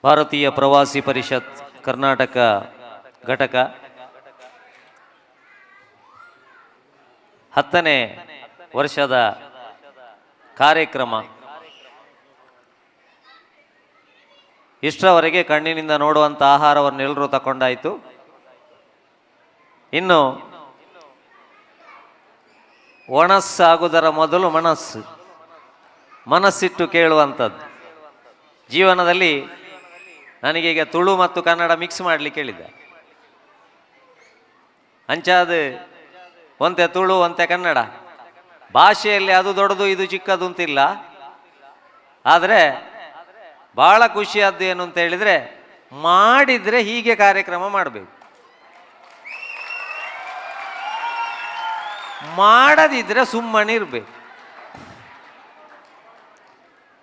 ಭಾರತೀಯ ಪ್ರವಾಸಿ ಪರಿಷತ್ ಕರ್ನಾಟಕ ಘಟಕ 10ನೇ ವರ್ಷದ ಕಾರ್ಯಕ್ರಮ ಇಷ್ಟರವರೆಗೆ ಕಣ್ಣಿನಿಂದ ನೋಡುವಂಥ ಆಹಾರವನ್ನೆಲ್ಲರೂ ತಗೊಂಡಾಯಿತು. ಇನ್ನು ಒಣಸ್ಸಾಗುವುದರ ಮೊದಲು ಮನಸ್ಸಿಟ್ಟು ಕೇಳುವಂಥದ್ದು. ಜೀವನದಲ್ಲಿ ನನಗೀಗ ತುಳು ಮತ್ತು ಕನ್ನಡ ಮಿಕ್ಸ್ ಮಾಡಲಿಕ್ಕೆ ಹೇಳಿದ್ದ. ಅಂಚಾದು ಒಂತೆ ತುಳು ಒಂತೆ ಕನ್ನಡ ಭಾಷೆಯಲ್ಲಿ ಅದು ದೊಡ್ಡದು ಇದು ಚಿಕ್ಕದು ಅಂತಿಲ್ಲ. ಆದರೆ ಭಾಳ ಖುಷಿಯಾದ್ದು ಏನು ಅಂತ ಹೇಳಿದರೆ, ಮಾಡಿದರೆ ಹೀಗೆ ಕಾರ್ಯಕ್ರಮ ಮಾಡಬೇಕು, ಮಾಡದಿದ್ರೆ ಸುಮ್ಮನೆ ಇರಬೇಕು.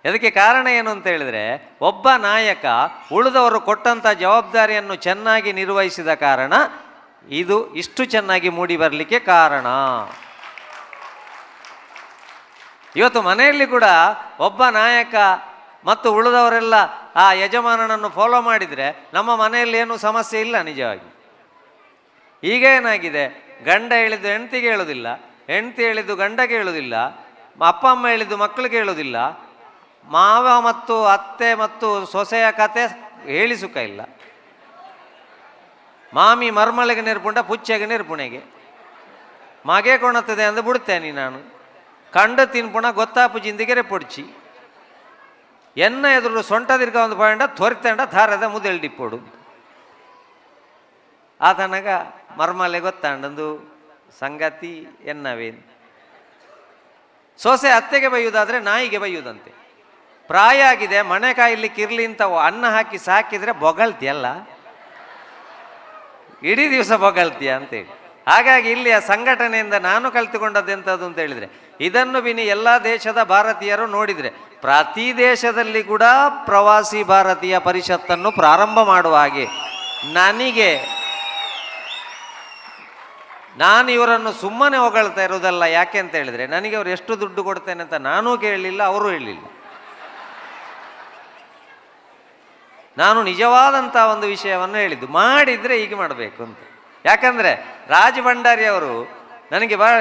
ಅದಕ್ಕೆ ಕಾರಣ ಏನು ಅಂತ ಹೇಳಿದ್ರೆ, ಒಬ್ಬ ನಾಯಕ ಉಳಿದವರು ಕೊಟ್ಟಂಥ ಜವಾಬ್ದಾರಿಯನ್ನು ಚೆನ್ನಾಗಿ ನಿರ್ವಹಿಸಿದ ಕಾರಣ ಇದು ಇಷ್ಟು ಚೆನ್ನಾಗಿ ಮೂಡಿ ಬರಲಿಕ್ಕೆ ಕಾರಣ. ಇವತ್ತು ಮನೆಯಲ್ಲಿ ಕೂಡ ಒಬ್ಬ ನಾಯಕ ಮತ್ತು ಉಳಿದವರೆಲ್ಲ ಆ ಯಜಮಾನನನ್ನು ಫಾಲೋ ಮಾಡಿದರೆ ನಮ್ಮ ಮನೆಯಲ್ಲಿ ಏನೂ ಸಮಸ್ಯೆ ಇಲ್ಲ. ನಿಜವಾಗಿ ಈಗ ಏನಾಗಿದೆ, ಗಂಡ ಹೇಳಿದ್ದು ಹೆಂಡತಿಗೆ ಹೇಳೋದಿಲ್ಲ, ಹೆಂಡತಿ ಹೇಳಿದ್ದು ಗಂಡಗೆ ಹೇಳೋದಿಲ್ಲ, ಅಪ್ಪ ಅಮ್ಮ ಹೇಳಿದ್ದು ಮಕ್ಕಳಿಗೆ ಹೇಳೋದಿಲ್ಲ, ಮಾವ ಮತ್ತು ಅತ್ತೆ ಮತ್ತು ಸೊಸೆಯ ಕತೆ ಹೇಳಿ ಸುಖ ಇಲ್ಲ. ಮಾಮಿ ಮರ್ಮಳೆಗೆ ನೆರ್ಪುಂಡ ಪುಚ್ಚೆಗೆ ನೆರ್ಪುಣೆಗೆ ಮಗೆ ಕೊಣತ್ತದೆ ಅಂದು ಬಿಡ್ತೇನೆ ನಾನು ಕಂಡು ತಿನ್ಪುಣ ಗೊತ್ತಾಪು ಜಿಂದಿಗೆ ರೆಪ್ಪೊಡ್ಚಿ ಎನ್ನ ಎದುರು ಸೊಂಟ ತಿರ್ಗ ಒಂದು ಪಾಯಿಂಡ ತೊರಿತಂಡ ಧಾರದ ಮುದೆಲ್ಡಿಪ್ಪೊಡು ಆತನಗ ಮರ್ಮಲೆ ಗೊತ್ತಾಂಡಂದು ಸಂಗತಿ ಎನ್ನವೇನು. ಸೊಸೆ ಅತ್ತೆಗೆ ಬೈಯುವುದಾದ್ರೆ ನಾಯಿಗೆ ಬೈಯುವುದಂತೆ. ಪ್ರಾಯ ಆಗಿದೆ, ಮನೆ ಕಾಯ್ಲಿಕ್ಕೆ ಇರ್ಲಿ ಅಂತ ಅನ್ನ ಹಾಕಿ ಸಾಕಿದ್ರೆ ಬೊಗಳ್ತಿಯಲ್ಲ, ಇಡೀ ದಿವಸ ಬೊಗಳ್ತೀಯ ಅಂತೇಳಿ. ಹಾಗಾಗಿ ಇಲ್ಲಿಯ ಸಂಘಟನೆಯಿಂದ ನಾನು ಕಲ್ತುಕೊಂಡದ್ದೆಂಥದ್ದು ಅಂತ ಹೇಳಿದರೆ, ಇದನ್ನು ಬಿನಿ ಎಲ್ಲ ದೇಶದ ಭಾರತೀಯರು ನೋಡಿದರೆ ಪ್ರತಿ ದೇಶದಲ್ಲಿ ಕೂಡ ಪ್ರವಾಸಿ ಭಾರತೀಯ ಪರಿಷತ್ತನ್ನು ಪ್ರಾರಂಭ ಮಾಡುವ ಹಾಗೆ ನಾನು ಇವರನ್ನು ಸುಮ್ಮನೆ ಹೊಗಳ್ತಾ ಇರೋದಲ್ಲ. ಯಾಕೆ ಅಂತ ಹೇಳಿದರೆ, ನನಗೆ ಅವರು ಎಷ್ಟು ದುಡ್ಡು ಕೊಡ್ತೇನೆ ಅಂತ ನಾನೂ ಕೇಳಲಿಲ್ಲ, ಅವರು ಹೇಳಲಿಲ್ಲ. ನಾನು ನಿಜವಾದಂಥ ಒಂದು ವಿಷಯವನ್ನು ಹೇಳಿದ್ದು, ಮಾಡಿದರೆ ಹೀಗೆ ಮಾಡಬೇಕು ಅಂತ. ಯಾಕಂದರೆ ರಾಜ ಭಂಡಾರಿ ಅವರು ನನಗೆ ಭಾಳ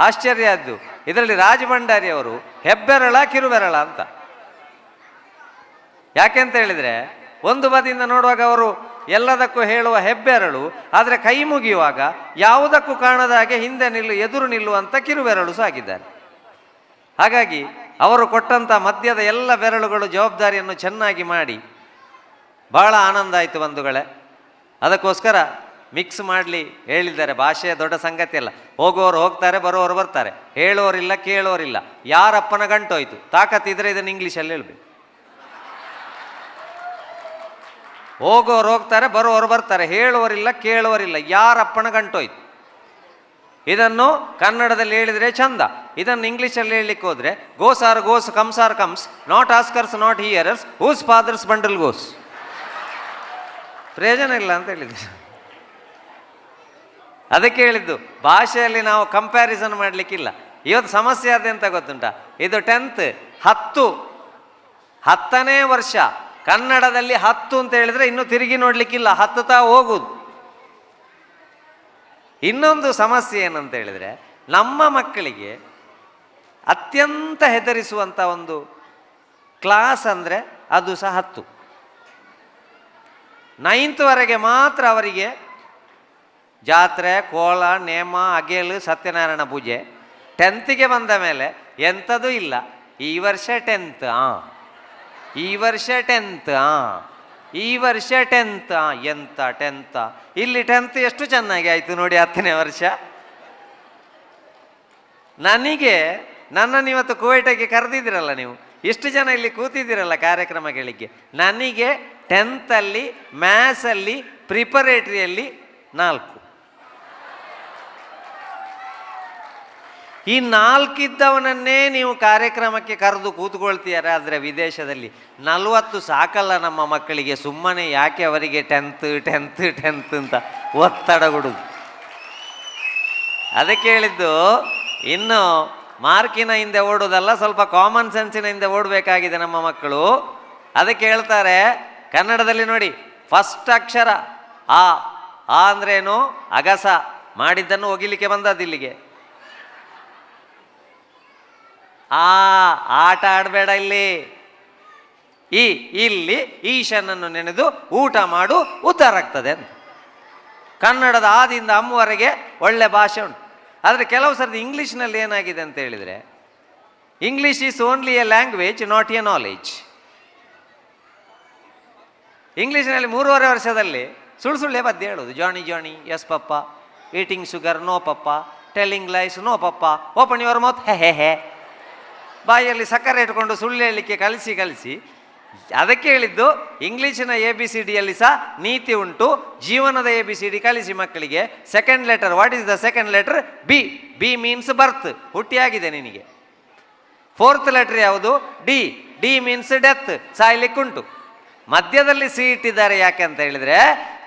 ಆಶ್ಚರ್ಯ ಆದ್ದು, ಇದರಲ್ಲಿ ರಾಜ ಭಂಡಾರಿ ಅವರು ಹೆಬ್ಬೆರಳ ಕಿರುಬೆರಳ ಅಂತ. ಯಾಕೆಂತ ಹೇಳಿದರೆ, ಒಂದು ಬದಿಯಿಂದ ನೋಡುವಾಗ ಅವರು ಎಲ್ಲದಕ್ಕೂ ಹೇಳುವ ಹೆಬ್ಬೆರಳು, ಆದರೆ ಕೈ ಮುಗಿಯುವಾಗ ಯಾವುದಕ್ಕೂ ಕಾಣದ ಹಾಗೆ ಹಿಂದೆ ಎದುರು ನಿಲ್ಲುವಂಥ ಕಿರುಬೆರಳು ಸಾಗಿದ್ದಾರೆ. ಹಾಗಾಗಿ ಅವರು ಕೊಟ್ಟಂಥ ಮಧ್ಯದ ಎಲ್ಲ ಬೆರಳುಗಳು ಜವಾಬ್ದಾರಿಯನ್ನು ಚೆನ್ನಾಗಿ ಮಾಡಿ ಭಾಳ ಆನಂದ ಆಯಿತು ಬಂಧುಗಳೇ. ಅದಕ್ಕೋಸ್ಕರ ಮಿಕ್ಸ್ ಮಾಡಲಿ ಹೇಳಿದ್ದಾರೆ. ಭಾಷೆಯ ದೊಡ್ಡ ಸಂಗತಿ ಅಲ್ಲ. ಹೋಗುವವರು ಹೋಗ್ತಾರೆ, ಬರುವವರು ಬರ್ತಾರೆ, ಹೇಳೋರಿಲ್ಲ ಕೇಳೋರಿಲ್ಲ. ಯಾರಪ್ಪನ ಗಂಟೋಯ್ತು, ತಾಕತ್ತಿದ್ರೆ ಇದನ್ನು ಇಂಗ್ಲೀಷಲ್ಲಿ ಹೇಳ್ಬೇಕು. ಹೋಗೋರು ಹೋಗ್ತಾರೆ, ಬರುವವರು ಬರ್ತಾರೆ, ಹೇಳುವರಿಲ್ಲ ಕೇಳುವರಿಲ್ಲ, ಯಾರಪ್ಪನ ಗಂಟೋಯ್ತು. ಇದನ್ನು ಕನ್ನಡದಲ್ಲಿ ಹೇಳಿದರೆ ಚಂದ, ಇದನ್ನು ಇಂಗ್ಲೀಷಲ್ಲಿ ಹೇಳಲಿಕ್ಕೆ ಹೋದರೆ goes are goes, comes are comes, not askers not hearers, whose fathers bundle goes. ಪ್ರಯೋಜನ ಇಲ್ಲ ಅಂತ ಹೇಳಿದ್ರು. ಅದಕ್ಕೆ ಹೇಳಿದ್ದು, ಭಾಷೆಯಲ್ಲಿ ನಾವು ಕಂಪ್ಯಾರಿಸನ್ ಮಾಡಲಿಕ್ಕಿಲ್ಲ. ಇವತ್ತು ಸಮಸ್ಯೆ ಅದೆಂತ ಗೊತ್ತುಂಟ, ಇದು 10ನೇ ವರ್ಷ ಕನ್ನಡದಲ್ಲಿ 10 ಅಂತ ಹೇಳಿದ್ರೆ ಇನ್ನು ತಿರುಗಿ ನೋಡ್ಲಿಕ್ಕಿಲ್ಲ, ಹತ್ತುತ್ತಾ ಹೋಗುದು. ಇನ್ನೊಂದು ಸಮಸ್ಯೆ ಏನಂತ ಹೇಳಿದ್ರೆ, ನಮ್ಮ ಮಕ್ಕಳಿಗೆ ಅತ್ಯಂತ ಹೆದರಿಸುವಂಥ ಒಂದು ಕ್ಲಾಸ್ ಅಂದರೆ ಅದು ಸಹ 10. 9th ಮಾತ್ರ ಅವರಿಗೆ ಜಾತ್ರೆ, ಕೋಲ, ನೇಮ, ಅಗೇಲು, ಸತ್ಯನಾರಾಯಣ ಪೂಜೆ. 10th ಬಂದ ಮೇಲೆ ಎಂಥದೂ ಇಲ್ಲ. ಈ ವರ್ಷ 10th, ಈ ವರ್ಷ 10th, ಈ ವರ್ಷ 10th, ಎಂತ 10th. ಇಲ್ಲಿ 10th ಎಷ್ಟು ಚೆನ್ನಾಗಿ ಆಯಿತು ನೋಡಿ 10ನೇ ವರ್ಷ. ನನ್ನನ್ನು ಇವತ್ತು ಕುವೈಟಿಗೆ ಕರೆದಿದ್ದೀರಲ್ಲ, ನೀವು ಇಷ್ಟು ಜನ ಇಲ್ಲಿ ಕೂತಿದ್ದೀರಲ್ಲ ಕಾರ್ಯಕ್ರಮಗಳಿಗೆ, ನನಗೆ 10th ಮ್ಯಾಥ್ಸಲ್ಲಿ ಪ್ರಿಪರೇಟರಿಯಲ್ಲಿ 4. ಈ 4 ಇದ್ದವನನ್ನೇ ನೀವು ಕಾರ್ಯಕ್ರಮಕ್ಕೆ ಕರೆದು ಕೂತ್ಕೊಳ್ತೀಯಾರೆ. ಆದರೆ ವಿದೇಶದಲ್ಲಿ 40 ಸಾಕಲ್ಲ ನಮ್ಮ ಮಕ್ಕಳಿಗೆ. ಸುಮ್ಮನೆ ಯಾಕೆ ಅವರಿಗೆ 10th ಅಂತ ಒತ್ತಡ ಕೊಡುದು. ಅದಕ್ಕೆ ಹೇಳಿದ್ದು, ಇನ್ನು ಮಾರ್ಕಿನ ಹಿಂದೆ ಓಡೋದಲ್ಲ, ಸ್ವಲ್ಪ ಕಾಮನ್ ಸೆನ್ಸಿನ ಹಿಂದೆ ಓಡಬೇಕಾಗಿದೆ ನಮ್ಮ ಮಕ್ಕಳು. ಅದಕ್ಕೆ ಹೇಳ್ತಾರೆ, ಕನ್ನಡದಲ್ಲಿ ನೋಡಿ, ಫಸ್ಟ್ ಅಕ್ಷರ ಆ. ಆ ಅಂದ್ರೇನು? ಅಗಸ. ಮಾಡಿದ್ದನ್ನು ಒಗಿಲಿಕ್ಕೆ ಬಂದದ್ದು ಇಲ್ಲಿಗೆ. ಆ ಆಟ ಆಡಬೇಡ ಇಲ್ಲಿ. ಇಲ್ಲಿ ಈಶನನ್ನು ನೆನೆದು ಊಟ ಮಾಡು, ಉದ್ಧಾರ ಆಗ್ತದೆ ಅಂತ. ಕನ್ನಡದ ಆದಿಂದ ಅಮ್ಮವರೆಗೆ ಒಳ್ಳೆ ಭಾಷೆ ಉಂಟು. ಆದರೆ ಕೆಲವು ಸರ್ತಿ ಇಂಗ್ಲೀಷ್ನಲ್ಲಿ ಏನಾಗಿದೆ ಅಂತ ಹೇಳಿದರೆ, English is only a language, not a knowledge. ಇಂಗ್ಲೀಷ್ನಲ್ಲಿ 3.5 ವರ್ಷದಲ್ಲಿ ಸುಳ್ಳೆ ಪದ್ಯ ಹೇಳೋದು. Johnny Johnny, yes papa, eating sugar, no papa, telling lies, no papa, open your mouth, ha ha ಹೆ. ಬಾಯಲ್ಲಿ ಸಕ್ಕರೆ ಇಟ್ಕೊಂಡು ಸುಳ್ಳು ಹೇಳಲಿಕ್ಕೆ ಕಲಿಸಿ ಅದಕ್ಕೆ ಹೇಳಿದ್ದು, ಇಂಗ್ಲೀಷಿನ ABCD ಯಲ್ಲಿ ಸಹ ನೀತಿ ಉಂಟು. ಜೀವನದ ABCD ಕಲಿಸಿ ಮಕ್ಕಳಿಗೆ. Second letter, what is the second letter? B. B means birth, ಹುಟ್ಟಿಯಾಗಿದೆ ನಿನಗೆ. ಫೋರ್ತ್ ಲೆಟರ್ ಯಾವುದು? ಡಿ. ಡಿ ಮೀನ್ಸ್ ಡೆತ್, ಸಾಯ್ಲಿಕ್ಕುಂಟು. ಮಧ್ಯದಲ್ಲಿ ಸಿ ಇಟ್ಟಿದ್ದಾರೆ. ಯಾಕೆ ಅಂತ ಹೇಳಿದ್ರೆ,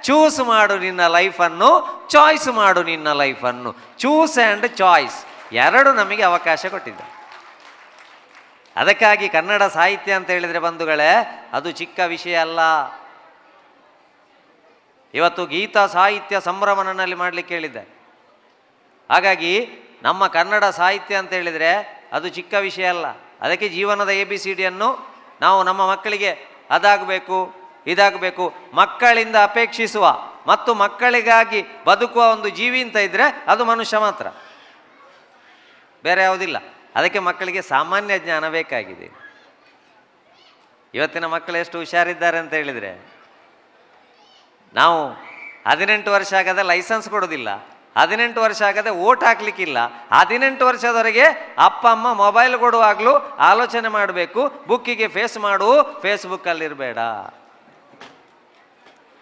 ಚೂಸ್ ಮಾಡು ನಿನ್ನ ಲೈಫನ್ನು, ಚಾಯ್ಸ್ ಮಾಡು ನಿನ್ನ ಲೈಫನ್ನು. ಚೂಸ್ ಆ್ಯಂಡ್ ಚಾಯ್ಸ್ ಎರಡು ನಮಗೆ ಅವಕಾಶ ಕೊಟ್ಟಿದ್ದಾರೆ. ಅದಕ್ಕಾಗಿ ಕನ್ನಡ ಸಾಹಿತ್ಯ ಅಂತ ಹೇಳಿದರೆ ಬಂಧುಗಳೇ, ಅದು ಚಿಕ್ಕ ವಿಷಯ ಅಲ್ಲ. ಇವತ್ತು ಗೀತಾ ಸಾಹಿತ್ಯ ಸಂಭ್ರಮ ನನ್ನಲ್ಲಿ ಮಾಡಲಿಕ್ಕೆ ಹೇಳಿದ್ದಾರೆ. ಹಾಗಾಗಿ ನಮ್ಮ ಕನ್ನಡ ಸಾಹಿತ್ಯ ಅಂತ ಹೇಳಿದರೆ ಅದು ಚಿಕ್ಕ ವಿಷಯ ಅಲ್ಲ. ಅದಕ್ಕೆ ಜೀವನದ ABCDಯನ್ನು ನಾವು ನಮ್ಮ ಮಕ್ಕಳಿಗೆ ಅದಾಗಬೇಕು, ಇದಾಗಬೇಕು, ಮಕ್ಕಳಿಂದ ಅಪೇಕ್ಷಿಸುವ ಮತ್ತು ಮಕ್ಕಳಿಗಾಗಿ ಬದುಕುವ ಒಂದು ಜೀವಿ ಅಂತ ಇದ್ದರೆ ಅದು ಮನುಷ್ಯ ಮಾತ್ರ, ಬೇರೆ ಯಾವುದಿಲ್ಲ. ಅದಕ್ಕೆ ಮಕ್ಕಳಿಗೆ ಸಾಮಾನ್ಯ ಜ್ಞಾನ ಬೇಕಾಗಿದೆ. ಇವತ್ತಿನ ಮಕ್ಕಳು ಎಷ್ಟು ಹುಷಾರಿದ್ದಾರೆ ಅಂತ ಹೇಳಿದರೆ, ನಾವು 18 ವರ್ಷ ಆಗದೆ ಲೈಸೆನ್ಸ್ ಕೊಡೋದಿಲ್ಲ, 18 ವರ್ಷ ಆಗದೆ ಓಟ್ ಹಾಕ್ಲಿಕ್ಕಿಲ್ಲ. 18 ವರ್ಷದವರೆಗೆ ಅಪ್ಪ ಅಮ್ಮ ಮೊಬೈಲ್ ಕೊಡುವಾಗಲೂ ಆಲೋಚನೆ ಮಾಡಬೇಕು, ಬುಕ್ಕಿಗೆ ಫೇಸ್ ಮಾಡು, ಫೇಸ್ಬುಕ್ಕಲ್ಲಿರಬೇಡ.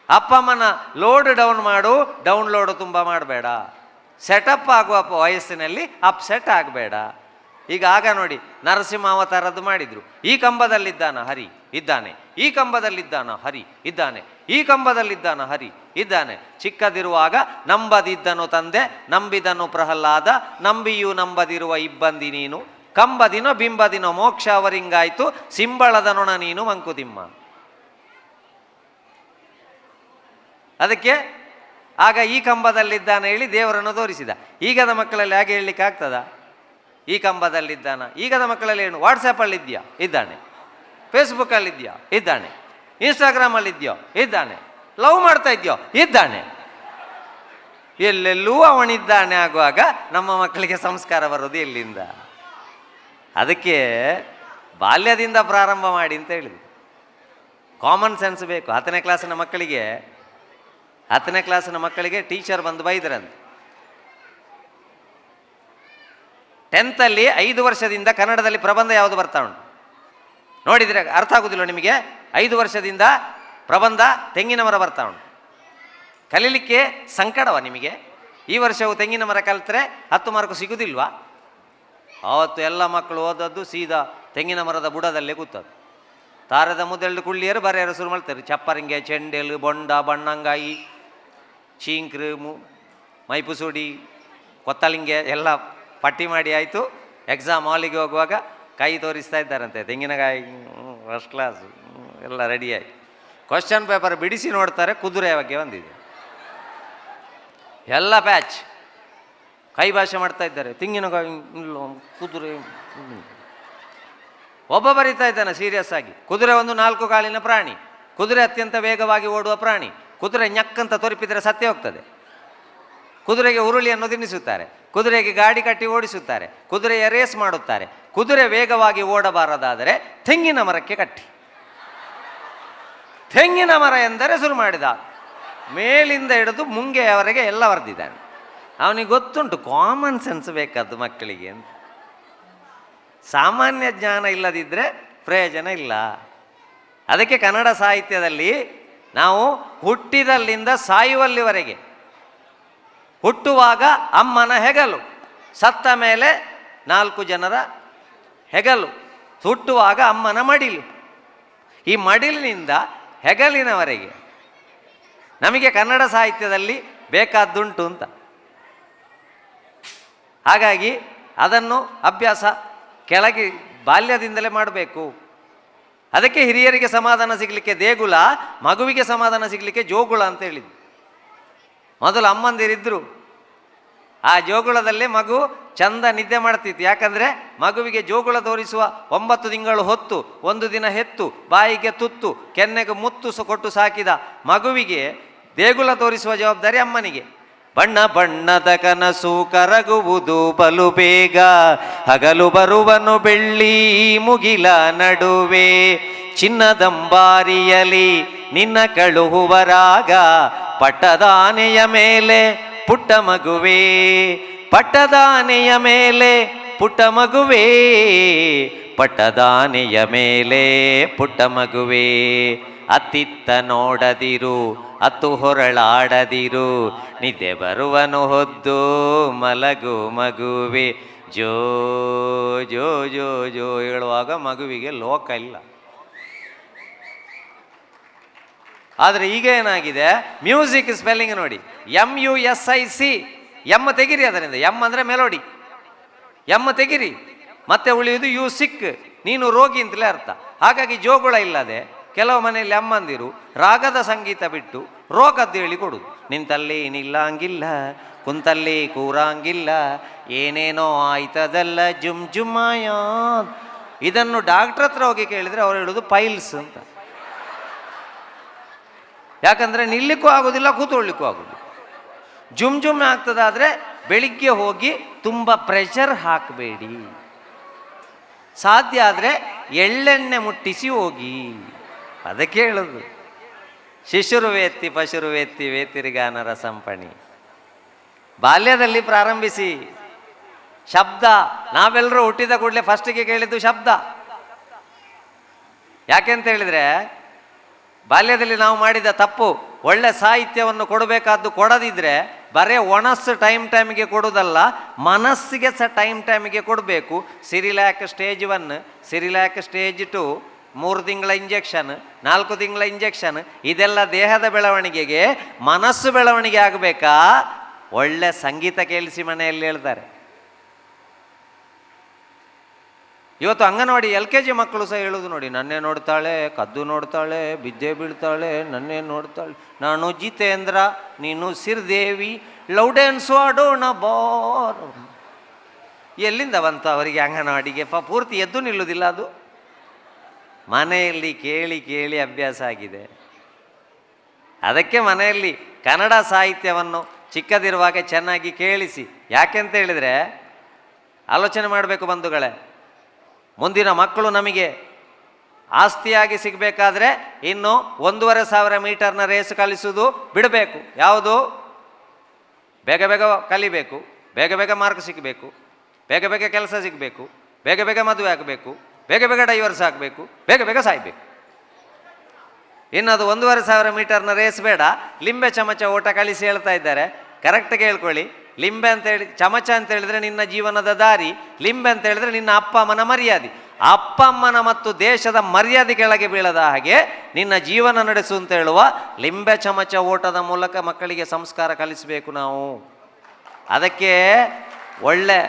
ಅಪ್ಪ ಅಮ್ಮನ ಲೋಡ್ ಡೌನ್ ಮಾಡು, ಡೌನ್ಲೋಡ್ ತುಂಬ ಮಾಡಬೇಡ. ಸೆಟಪ್ ಆಗುವ ವಯಸ್ಸಿನಲ್ಲಿ ಅಪ್ಸೆಟ್ ಆಗಬೇಡ. ಈಗ ಆಗ ನೋಡಿ, ನರಸಿಂಹ ಅವತಾರದ್ದು ಮಾಡಿದ್ರು. ಈ ಕಂಬದಲ್ಲಿದ್ದಾನ ಹರಿ ಇದ್ದಾನೆ, ಈ ಕಂಬದಲ್ಲಿದ್ದಾನ ಹರಿ ಇದ್ದಾನೆ, ಈ ಕಂಬದಲ್ಲಿದ್ದಾನ ಹರಿ ಇದ್ದಾನೆ. ಚಿಕ್ಕದಿರುವಾಗ ನಂಬದಿದ್ದನು ತಂದೆ, ನಂಬಿದನು ಪ್ರಹ್ಲಾದ, ನಂಬಿಯೂ ನಂಬದಿರುವ ಇಬ್ಬಂದಿ ನೀನು. ಕಂಬದಿನೋ ಬಿಂಬದಿನೋ ಮೋಕ್ಷ ಅವರಿಂಗಾಯ್ತು, ಸಿಂಬಳದ ನೊಣ ನೀನು ಮಂಕುತಿಮ್ಮ. ಅದಕ್ಕೆ ಆಗ ಈ ಕಂಬದಲ್ಲಿದ್ದಾನೆ ಹೇಳಿ ದೇವರನ್ನು ತೋರಿಸಿದ. ಈಗದ ಮಕ್ಕಳಲ್ಲಿ ಹಾಗೆ ಹೇಳಲಿಕ್ಕೆ ಆಗ್ತದ? ಈ ಕಂಬದಲ್ಲಿದ್ದಾನ. ಈಗದ ಮಕ್ಕಳಲ್ಲಿ ಏನು? ವಾಟ್ಸಪ್ಪಲ್ಲಿದ್ಯಾ? ಇದ್ದಾನೆ. ಫೇಸ್ಬುಕ್ಕಲ್ಲಿದ್ಯಾ? ಇದ್ದಾನೆ. ಇನ್ಸ್ಟಾಗ್ರಾಮಲ್ಲಿದ್ಯೋ? ಇದ್ದಾನೆ. ಲವ್ ಮಾಡ್ತಾ ಇದ್ಯೋ? ಇದ್ದಾನೆ. ಎಲ್ಲೆಲ್ಲೂ ಅವನಿದ್ದಾನೆ ಆಗುವಾಗ ನಮ್ಮ ಮಕ್ಕಳಿಗೆ ಸಂಸ್ಕಾರ ಬರೋದು ಎಲ್ಲಿಂದ? ಅದಕ್ಕೆ ಬಾಲ್ಯದಿಂದ ಪ್ರಾರಂಭ ಮಾಡಿ ಅಂತ ಹೇಳಿದ್ರು. ಕಾಮನ್ ಸೆನ್ಸ್ ಬೇಕು. 10ನೇ ಕ್ಲಾಸಿನ ಮಕ್ಕಳಿಗೆ ಟೀಚರ್ ಬಂದು ಬೈದ್ರಂತೆ. 10th 5 ವರ್ಷದಿಂದ ಕನ್ನಡದಲ್ಲಿ ಪ್ರಬಂಧ ಯಾವುದು ಬರ್ತಾ ಉಂಟು ನೋಡಿದರೆ ಅರ್ಥ ಆಗುದಿಲ್ಲ ನಿಮಗೆ? 5 ವರ್ಷದಿಂದ ಪ್ರಬಂಧ ತೆಂಗಿನ ಮರ ಬರ್ತಾ ಉಂಟು. ಕಲೀಲಿಕ್ಕೆ ಸಂಕಟವ ನಿಮಗೆ? ಈ ವರ್ಷವು ತೆಂಗಿನ ಮರ ಕಲಿತ್ರೆ 10 ಮಾರ್ಕ್ ಸಿಗುವುದಿಲ್ವಾ? ಆವತ್ತು ಎಲ್ಲ ಮಕ್ಕಳು ಓದದ್ದು ಸೀದಾ ತೆಂಗಿನ ಮರದ ಬುಡದಲ್ಲೇ ಕೂತದ್ದು. ತಾರದ ಮುದ್ದೆಳ್ಳು ಕುಳ್ಳಿಯರು ಬರೆಯರು ಶುರು ಮಾಡ್ತಾರೆ. ಚಪ್ಪರಿಂಗೆ, ಚೆಂಡೆಲು, ಬೊಂಡ, ಬಣ್ಣಂಗಾಯಿ, ಚೀಂಕ್ರು, ಮೈಪುಸುಡಿ, ಕೊತ್ತಲಿಂಗೆ ಎಲ್ಲ ಪಟ್ಟಿ ಮಾಡಿ ಆಯಿತು. ಎಕ್ಸಾಮ್ ಹಾಲಿಗೆ ಹೋಗುವಾಗ ಕೈ ತೋರಿಸ್ತಾ ಇದ್ದಾರಂತೆ. ತೆಂಗಿನಕಾಯಿ ಫಸ್ಟ್ ಕ್ಲಾಸ್ ಎಲ್ಲ ರೆಡಿಯಾಗಿ. ಕ್ವಶನ್ ಪೇಪರ್ ಬಿಡಿಸಿ ನೋಡ್ತಾರೆ, ಕುದುರೆಯ ಬಗ್ಗೆ ಬಂದಿದೆ. ಎಲ್ಲ ಪ್ಯಾಚ್ ಕೈ ಭಾಷೆ ಮಾಡ್ತಾ ಇದ್ದಾರೆ. ತೆಂಗಿನಕಾಯಿ ಕುದುರೆ. ಒಬ್ಬ ಬರೀತಾ ಇದ್ದಾನೆ ಸೀರಿಯಸ್ ಆಗಿ. ಕುದುರೆ ಒಂದು 4 ಕಾಲಿನ ಪ್ರಾಣಿ. ಕುದುರೆ ಅತ್ಯಂತ ವೇಗವಾಗಿ ಓಡುವ ಪ್ರಾಣಿ. ಕುದುರೆ ñಕ್ಕಂತ ತೋರಿಪಿದರೆ ಸತ್ಯ ಹೋಗ್ತದೆ. ಕುದುರೆಗೆ ಉರುಳಿಯನ್ನು ತಿನ್ನಿಸುತ್ತಾರೆ, ಕುದುರೆಗೆ ಗಾಡಿ ಕಟ್ಟಿ ಓಡಿಸುತ್ತಾರೆ, ಕುದುರೆಯ ರೇಸ್ ಮಾಡುತ್ತಾರೆ. ಕುದುರೆ ವೇಗವಾಗಿ ಓಡಬಾರದಾದರೆ ತೆಂಗಿನ ಮರಕ್ಕೆ ಕಟ್ಟಿ. ತೆಂಗಿನ ಮರ ಎಂದರೆ ಶುರು ಮಾಡಿದ. ಮೇಲಿಂದ ಹಿಡಿದು ಮುಂಗೆಯವರೆಗೆ ಎಲ್ಲ ಬರೆದಿದ್ದಾನೆ. ಅವನಿಗೆ ಗೊತ್ತುಂಟು ಕಾಮನ್ ಸೆನ್ಸ್ ಬೇಕಾದ್ದು ಮಕ್ಕಳಿಗೆ ಅಂತ. ಸಾಮಾನ್ಯ ಜ್ಞಾನ ಇಲ್ಲದಿದ್ದರೆ ಪ್ರಯೋಜನ ಇಲ್ಲ. ಅದಕ್ಕೆ ಕನ್ನಡ ಸಾಹಿತ್ಯದಲ್ಲಿ ನಾವು ಹುಟ್ಟಿದಲ್ಲಿಂದ ಸಾಯುವಲ್ಲಿವರೆಗೆ, ಹುಟ್ಟುವಾಗ ಅಮ್ಮನ ಹೆಗಲು, ಸತ್ತ ಮೇಲೆ 4 ಜನರ ಹೆಗಲು, ಹುಟ್ಟುವಾಗ ಅಮ್ಮನ ಮಡಿಲು, ಈ ಮಡಿಲಿನಿಂದ ಹೆಗಲಿನವರೆಗೆ ನಮಗೆ ಕನ್ನಡ ಸಾಹಿತ್ಯದಲ್ಲಿ ಬೇಕಾದ್ದುಂಟು ಅಂತ. ಹಾಗಾಗಿ ಅದನ್ನು ಅಭ್ಯಾಸ ಕೆಳಗೆ ಬಾಲ್ಯದಿಂದಲೇ ಮಾಡಬೇಕು. ಅದಕ್ಕೆ ಹಿರಿಯರಿಗೆ ಸಮಾಧಾನ ಸಿಗಲಿಕ್ಕೆ ದೇಗುಲ, ಮಗುವಿಗೆ ಸಮಾಧಾನ ಸಿಗಲಿಕ್ಕೆ ಜೋಗುಳ ಅಂತ ಹೇಳಿದ್ದು. ಮೊದಲು ಅಮ್ಮಂದಿರಿದ್ರು, ಆ ಜೋಗುಳದಲ್ಲಿ ಮಗು ಚಂದ ನಿದ್ದೆ ಮಾಡ್ತಿತ್ತು. ಯಾಕಂದರೆ ಮಗುವಿಗೆ ಜೋಗುಳ ತೋರಿಸುವ 9 ತಿಂಗಳು ಹೊತ್ತು, 1 ದಿನ ಹೆತ್ತು, ಬಾಯಿಗೆ ತುತ್ತು, ಕೆನ್ನೆಗೆ ಮುತ್ತು ಕೊಟ್ಟು ಸಾಕಿದ ಮಗುವಿಗೆ ದೇಗುಲ ತೋರಿಸುವ ಜವಾಬ್ದಾರಿ ಅಮ್ಮನಿಗೆ. ಬಣ್ಣ ಬಣ್ಣದ ಕನಸು ಕರಗುವುದು ಬಲು ಬೇಗ, ಹಗಲು ಬರುವನು ಬೆಳ್ಳಿ ಮುಗಿಲ ನಡುವೆ, ಚಿನ್ನದಂಬಾರಿಯಲಿ ನಿನ್ನ ಕಳುಹುವರಾಗ, ಪಟ್ಟದಾನೆಯ ಮೇಲೆ ಪುಟ್ಟ ಮಗುವೇ, ಪಟ್ಟದಾನೆಯ ಮೇಲೆ ಪುಟ್ಟ ಮಗುವೇ, ಪಟ್ಟದಾನೆಯ ಮೇಲೆ ಪುಟ್ಟ ಮಗುವೇ, ಅತ್ತಿತ್ತ ನೋಡದಿರು ಅತ್ತು ಹೊರಳಾಡದಿರು, ನಿದ್ದೆ ಬರುವನು ಹೊದ್ದು ಮಲಗು ಮಗುವೆ, ಜೋ ಜೋ ಜೋ ಜೋ ಹೇಳುವಾಗ ಮಗುವಿಗೆ ಲೋಕ ಇಲ್ಲ. ಆದರೆ ಈಗ ಏನಾಗಿದೆ, ಮ್ಯೂಸಿಕ್ ಸ್ಪೆಲ್ಲಿಂಗ್ ನೋಡಿ, MUSIC, ಎಮ್ಮ ತೆಗಿರಿ ಅದರಿಂದ. ಎಮ್ ಅಂದರೆ ಮೆಲೋಡಿ, ಎಮ್ಮ ತೆಗಿರಿ, ಮತ್ತೆ ಉಳಿಯುವುದು ಯು ಸಿಕ್, ನೀನು ರೋಗಿ ಅಂತಲೇ ಅರ್ಥ. ಹಾಗಾಗಿ ಜೋಗುಳ ಇಲ್ಲದೆ ಕೆಲವು ಮನೆಯಲ್ಲಿ ಅಮ್ಮಂದಿರು ರಾಗದ ಸಂಗೀತ ಬಿಟ್ಟು ರೋಗದ್ದು ಹೇಳಿ ಕೊಡುದು. ನಿಂತಲ್ಲಿ ನಿಲ್ಲಂಗಿಲ್ಲ, ಕುಂತಲ್ಲಿ ಕೂರಂಗಿಲ್ಲ, ಏನೇನೋ ಆಯ್ತದಲ್ಲ ಜುಮ್ ಜುಮ್ಮಾಯ. ಇದನ್ನು ಡಾಕ್ಟ್ರ್ ಹತ್ರ ಹೋಗಿ ಕೇಳಿದರೆ ಅವ್ರು ಹೇಳೋದು ಪೈಲ್ಸ್ ಅಂತ. ಯಾಕಂದರೆ ನಿಲ್ಲಿಕ್ಕೂ ಆಗೋದಿಲ್ಲ, ಕೂತ್ಕೊಳ್ಳಿಕ್ಕೂ ಆಗೋದಿಲ್ಲ. ಜುಮ್ ಜುಮ್ ಆಗ್ತದಾದರೆ ಬೆಳಿಗ್ಗೆ ಹೋಗಿ ತುಂಬ ಪ್ರೆಷರ್ ಹಾಕಬೇಡಿ, ಸಾಧ್ಯ ಆದರೆ ಎಳ್ಳೆಣ್ಣೆ ಮುಟ್ಟಿಸಿ ಹೋಗಿ. ಅದಕ್ಕೆ ಹೇಳೋದು ಶಿಶುರುವೇತ್ತಿ ಪಶುರುವೇತ್ತಿ ವೇತಿರಿಗಾನ ರಸಂಪಣಿ. ಬಾಲ್ಯದಲ್ಲಿ ಪ್ರಾರಂಭಿಸಿ. ಶಬ್ದ, ನಾವೆಲ್ಲರೂ ಹುಟ್ಟಿದ ಕೂಡಲೇ ಫಸ್ಟಿಗೆ ಕೇಳಿದ್ದು ಶಬ್ದ. ಯಾಕೆಂತ ಹೇಳಿದರೆ ಬಾಲ್ಯದಲ್ಲಿ ನಾವು ಮಾಡಿದ ತಪ್ಪು, ಒಳ್ಳೆ ಸಾಹಿತ್ಯವನ್ನು ಕೊಡಬೇಕಾದ್ದು ಕೊಡದಿದ್ರೆ ಬರೇ ಒಣಸ್ಸು ಟೈಮ್ಗೆ ಕೊಡೋದಲ್ಲ, ಮನಸ್ಸಿಗೆ ಸಹ ಟೈಮ್ಗೆ ಕೊಡಬೇಕು. ಸಿರಿಲ್ಯಾಕ್ ಸ್ಟೇಜ್ 1, ಸಿರಿಲ್ಯಾಕ್ ಸ್ಟೇಜ್ 2, 3 ತಿಂಗಳ ಇಂಜೆಕ್ಷನ್, 4 ತಿಂಗಳ ಇಂಜೆಕ್ಷನ್, ಇದೆಲ್ಲ ದೇಹದ ಬೆಳವಣಿಗೆಗೆ. ಮನಸ್ಸು ಬೆಳವಣಿಗೆ ಆಗಬೇಕಾ? ಒಳ್ಳೆ ಸಂಗೀತ ಕೇಳಿಸಿ ಮನೆಯಲ್ಲಿ ಹೇಳ್ತಾರೆ. ಇವತ್ತು ಅಂಗನವಾಡಿ LKG ಮಕ್ಕಳು ಸಹ ಹೇಳೋದು ನೋಡಿ, ನನ್ನೇ ನೋಡ್ತಾಳೆ, ಕದ್ದು ನೋಡ್ತಾಳೆ, ಬಿದ್ದೆ ಬೀಳ್ತಾಳೆ, ನನ್ನೇ ನೋಡ್ತಾಳೆ, ನಾನು ಜಿತೇಂದ್ರ, ನೀನು ಸಿರ್ದೇವಿ, ಲೌಡೆನ್ಸು ಅಡೋಣ ಬಾರ್. ಎಲ್ಲಿಂದ ಬಂತು ಅವರಿಗೆ ಅಂಗನವಾಡಿಗೆ? ಪೂರ್ತಿ ಎದ್ದು ನಿಲ್ಲುವುದಿಲ್ಲ. ಅದು ಮನೆಯಲ್ಲಿ ಕೇಳಿ ಕೇಳಿ ಅಭ್ಯಾಸ ಆಗಿದೆ. ಅದಕ್ಕೆ ಮನೆಯಲ್ಲಿ ಕನ್ನಡ ಸಾಹಿತ್ಯವನ್ನು ಚಿಕ್ಕದಿರುವಾಗ ಚೆನ್ನಾಗಿ ಕೇಳಿಸಿ. ಯಾಕೆಂತ ಹೇಳಿದರೆ ಆಲೋಚನೆ ಮಾಡಬೇಕು ಬಂಧುಗಳೇ, ಮುಂದಿನ ಮಕ್ಕಳು ನಮಗೆ ಆಸ್ತಿಯಾಗಿ ಸಿಗಬೇಕಾದ್ರೆ ಇನ್ನು 1,500 ಮೀಟರ್ನ ರೇಸ್ ಕಲಿಸುವುದು ಬಿಡಬೇಕು. ಯಾವುದು? ಬೇಗ ಬೇಗ ಕಲಿಬೇಕು, ಬೇಗ ಬೇಗ ಮಾರ್ಕ್ ಸಿಗಬೇಕು, ಬೇಗ ಬೇಗ ಕೆಲಸ ಸಿಗಬೇಕು, ಬೇಗ ಬೇಗ ಮದುವೆ ಆಗಬೇಕು, ಬೇಗ ಬೇಗ ಡೈವರ್ಸ್ ಆಗಬೇಕು, ಬೇಗ ಬೇಗ ಸಾಯ್ಬೇಕು. ಇನ್ನದು 1,500 ಮೀಟರ್ನ ರೇಸ್ ಬೇಡ, ಲಿಂಬೆ ಚಮಚ ಓಟ ಕಳಿಸಿ ಹೇಳ್ತಾ ಇದ್ದಾರೆ. ಕರೆಕ್ಟಾಗಿ ಹೇಳ್ಕೊಳ್ಳಿ. ಲಿಂಬೆ ಅಂತ ಹೇಳಿ, ಚಮಚ ಅಂತ ಹೇಳಿದ್ರೆ ನಿನ್ನ ಜೀವನದ ದಾರಿ, ಲಿಂಬೆ ಅಂತ ಹೇಳಿದ್ರೆ ನಿನ್ನ ಅಪ್ಪ ಅಮ್ಮನ ಮರ್ಯಾದೆ. ಅಪ್ಪ ಅಮ್ಮನ ಮತ್ತು ದೇಶದ ಮರ್ಯಾದೆ ಕೆಳಗೆ ಬೀಳದ ಹಾಗೆ ನಿನ್ನ ಜೀವನ ನಡೆಸು ಅಂತ ಹೇಳುವ ಲಿಂಬೆ ಚಮಚ ಓಟದ ಮೂಲಕ ಮಕ್ಕಳಿಗೆ ಸಂಸ್ಕಾರ ಕಲಿಸಬೇಕು ನಾವು. ಅದಕ್ಕೆ ಒಳ್ಳೆ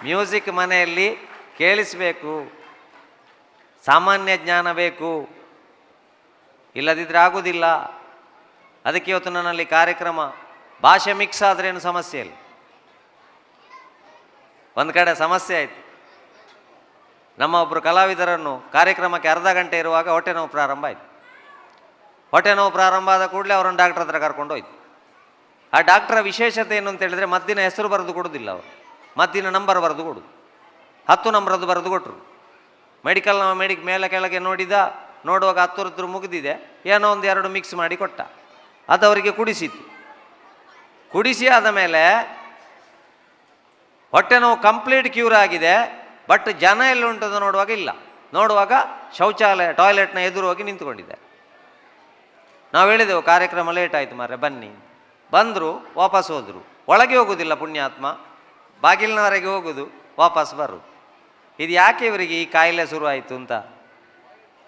ಮ್ಯೂಸಿಕ್ ಮನೆಯಲ್ಲಿ ಕೇಳಿಸಬೇಕು, ಸಾಮಾನ್ಯ ಜ್ಞಾನ ಬೇಕು, ಇಲ್ಲದಿದ್ದರೆ ಆಗೋದಿಲ್ಲ. ಅದಕ್ಕೆ ಇವತ್ತು ನನ್ನಲ್ಲಿ ಕಾರ್ಯಕ್ರಮ, ಭಾಷೆ ಮಿಕ್ಸ್ ಆದ್ರೇನು ಸಮಸ್ಯೆ ಇಲ್ಲ. ಒಂದು ಕಡೆ ಸಮಸ್ಯೆ ಆಯಿತು, ನಮ್ಮ ಒಬ್ಬರು ಕಲಾವಿದರನ್ನು ಕಾರ್ಯಕ್ರಮಕ್ಕೆ ಅರ್ಧ ಗಂಟೆ ಇರುವಾಗ ಹೊಟ್ಟೆ ನೋವು ಪ್ರಾರಂಭ ಆಯಿತು. ಹೊಟ್ಟೆ ನೋವು ಪ್ರಾರಂಭ ಆದ ಕೂಡಲೇ ಅವರನ್ನು ಡಾಕ್ಟ್ರ್ ಹತ್ರ ಕರ್ಕೊಂಡು ಹೋಯ್ತು. ಆ ಡಾಕ್ಟ್ರ ವಿಶೇಷತೆ ಏನು ಅಂತ ಹೇಳಿದರೆ ಮದ್ದಿನ ಹೆಸರು ಬರೆದು ಕೊಡೋದಿಲ್ಲ ಅವರು, ಮದ್ದಿನ ನಂಬರ್ ಬರೆದು ಕೊಡೋದು. 10 ನಂಬರದ್ದು ಬರೆದು ಕೊಟ್ಟರು. ಮೆಡಿಕಲ್ ಮೇಲೆ ಕೆಳಗೆ ನೋಡುವಾಗ 10 ಮುಗಿದಿದೆ, ಏನೋ 1-2 ಮಿಕ್ಸ್ ಮಾಡಿ ಕೊಟ್ಟ. ಅದು ಅವರಿಗೆ ಕುಡಿಸಿತು. ಕುಡಿಸಿ ಆದ ಮೇಲೆ ಹೊಟ್ಟೆ ನೋವು ಕಂಪ್ಲೀಟ್ ಕ್ಯೂರ್ ಆಗಿದೆ. ಬಟ್ ಜನ ಎಲ್ಲಿ ಉಂಟದು ನೋಡುವಾಗ ಇಲ್ಲ. ನೋಡುವಾಗ ಶೌಚಾಲಯ ಟಾಯ್ಲೆಟ್ನ ಎದುರು ಹೋಗಿ ನಿಂತ್ಕೊಂಡಿದ್ದೆ. ನಾವು ಹೇಳಿದೆವು ಕಾರ್ಯಕ್ರಮ ಲೇಟ್ ಆಯಿತು ಮಾರ್ರೆ ಬನ್ನಿ. ಬಂದರು, ವಾಪಸ್ ಹೋದರು. ಒಳಗೆ ಹೋಗೋದಿಲ್ಲ ಪುಣ್ಯಾತ್ಮ, ಬಾಗಿಲಿನವರೆಗೆ ಹೋಗೋದು, ವಾಪಸ್ ಬರು. ಇದು ಯಾಕೆ ಇವರಿಗೆ ಈ ಕಾಯಿಲೆ ಶುರುವಾಯಿತು ಅಂತ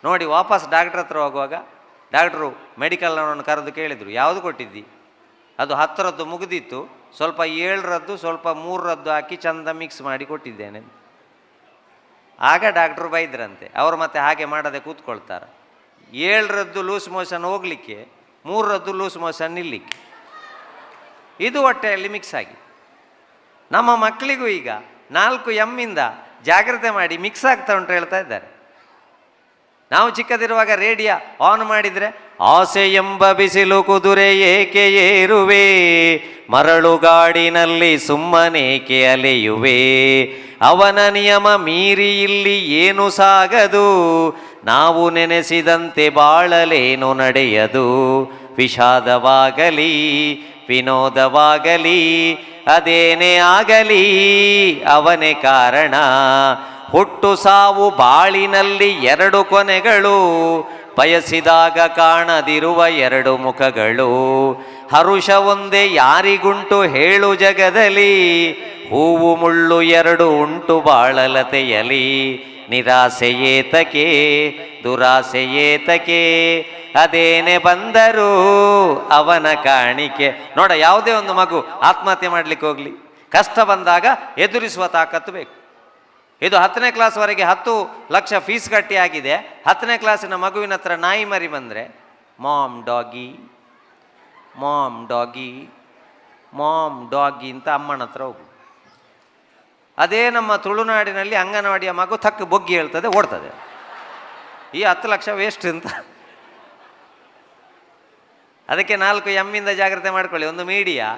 ನೋಡಿ ವಾಪಸ್ ಡಾಕ್ಟ್ರ್ ಹತ್ರ ಹೋಗುವಾಗ ಡಾಕ್ಟ್ರು ಮೆಡಿಕಲ್ನವರನ್ನು ಕರೆದು ಕೇಳಿದರು, ಯಾವುದು ಕೊಟ್ಟಿದ್ದಿ? ಅದು 10ರದ್ದು ಮುಗಿದಿತ್ತು, ಸ್ವಲ್ಪ 7ರದ್ದು ಸ್ವಲ್ಪ 3ರದ್ದು ಹಾಕಿ ಚಂದ ಮಿಕ್ಸ್ ಮಾಡಿ ಕೊಟ್ಟಿದ್ದೇನೆ. ಆಗ ಡಾಕ್ಟ್ರು ಬೈದ್ರಂತೆ. ಅವರು ಮತ್ತೆ ಹಾಗೆ ಮಾಡದೆ ಕೂತ್ಕೊಳ್ತಾರೆ. 7ರದ್ದು ಲೂಸ್ ಮೋಷನ್ ಹೋಗಲಿಕ್ಕೆ, 3ರದ್ದು ಲೂಸ್ ಮೋಷನ್ ನಿಲ್ಲಿಕ್ಕೆ. ಇದು ಹೊಟ್ಟೆಯಲ್ಲಿ ಮಿಕ್ಸ್ ಆಗಿ ನಮ್ಮ ಮಕ್ಕಳಿಗೂ ಈಗ 4M ಜಾಗ್ರತೆ ಮಾಡಿ ಮಿಕ್ಸ್ ಆಗ್ತಾ ಉಂಟು ಹೇಳ್ತಾ ಇದ್ದಾರೆ. ನಾವು ಚಿಕ್ಕದಿರುವಾಗ ರೇಡಿಯೋ ಆನ್ ಮಾಡಿದರೆ, ಆಸೆ ಎಂಬ ಬಿಸಿಲು ಕುದುರೆ ಏಕೆ ಏರುವೆ, ಮರಳುಗಾಡಿನಲ್ಲಿ ಸುಮ್ಮನೇಕೆ ಅಲೆಯುವೆ, ಅವನ ನಿಯಮ ಮೀರಿ ಇಲ್ಲಿ ಏನು ಸಾಗದು, ನಾವು ನೆನೆಸಿದಂತೆ ಬಾಳಲೇನು ನಡೆಯದು, ವಿಷಾದವಾಗಲಿ ವಿನೋದವಾಗಲಿ ಅದೇನೇ ಆಗಲಿ ಅವನೇ ಕಾರಣ, ಹುಟ್ಟು ಸಾವು ಬಾಳಿನಲ್ಲಿ 2 ಕೊನೆಗಳು, ಬಯಸಿದಾಗ ಕಾಣದಿರುವ 2 ಮುಖಗಳು, ಹರುಷ ಒಂದೇ ಯಾರಿಗುಂಟು ಹೇಳು ಜಗದಲ್ಲಿ, ಹೂವು ಮುಳ್ಳು 2 ಉಂಟು ಬಾಳಲತೆಯಲಿ, ನಿರಾಸೆ ಏತಕೆ ದುರಾಸೆ ಏತಕೆ, ಅದೇನೆ ಬಂದರೂ ಅವನ ಕಾಣಿಕೆ. ನೋಡ, ಯಾವುದೇ ಒಂದು ಮಗು ಆತ್ಮಹತ್ಯೆ ಮಾಡಲಿಕ್ಕೆ ಹೋಗಲಿ, ಕಷ್ಟ ಬಂದಾಗ ಎದುರಿಸುವ ತಾಕತ್ತು ಬೇಕು. ಇದು 10ನೇ ಕ್ಲಾಸ್ವರೆಗೆ 10 ಲಕ್ಷ ಫೀಸ್ ಕಟ್ಟಿ ಆಗಿದೆ. 10ನೇ ಕ್ಲಾಸಿನ ಮಗುವಿನ ಹತ್ರ ನಾಯಿ ಮರಿ ಬಂದರೆ mom doggy mom doggy mom doggy ಅಂತ ಅಮ್ಮನ ಹತ್ರ ಹೋಗು. ಅದೇ ನಮ್ಮ ತುಳುನಾಡಿನಲ್ಲಿ ಅಂಗನವಾಡಿಯ ಮಗು ತಕ್ಕ ಬೊಗ್ಗಿ ಹೇಳ್ತದೆ, ಓಡ್ತದೆ. ಈ 10 ಲಕ್ಷ ವೇಸ್ಟ್ ಅಂತ. ಅದಕ್ಕೆ 4M ಜಾಗ್ರತೆ ಮಾಡ್ಕೊಳ್ಳಿ. ಒಂದು ಮೀಡಿಯಾ,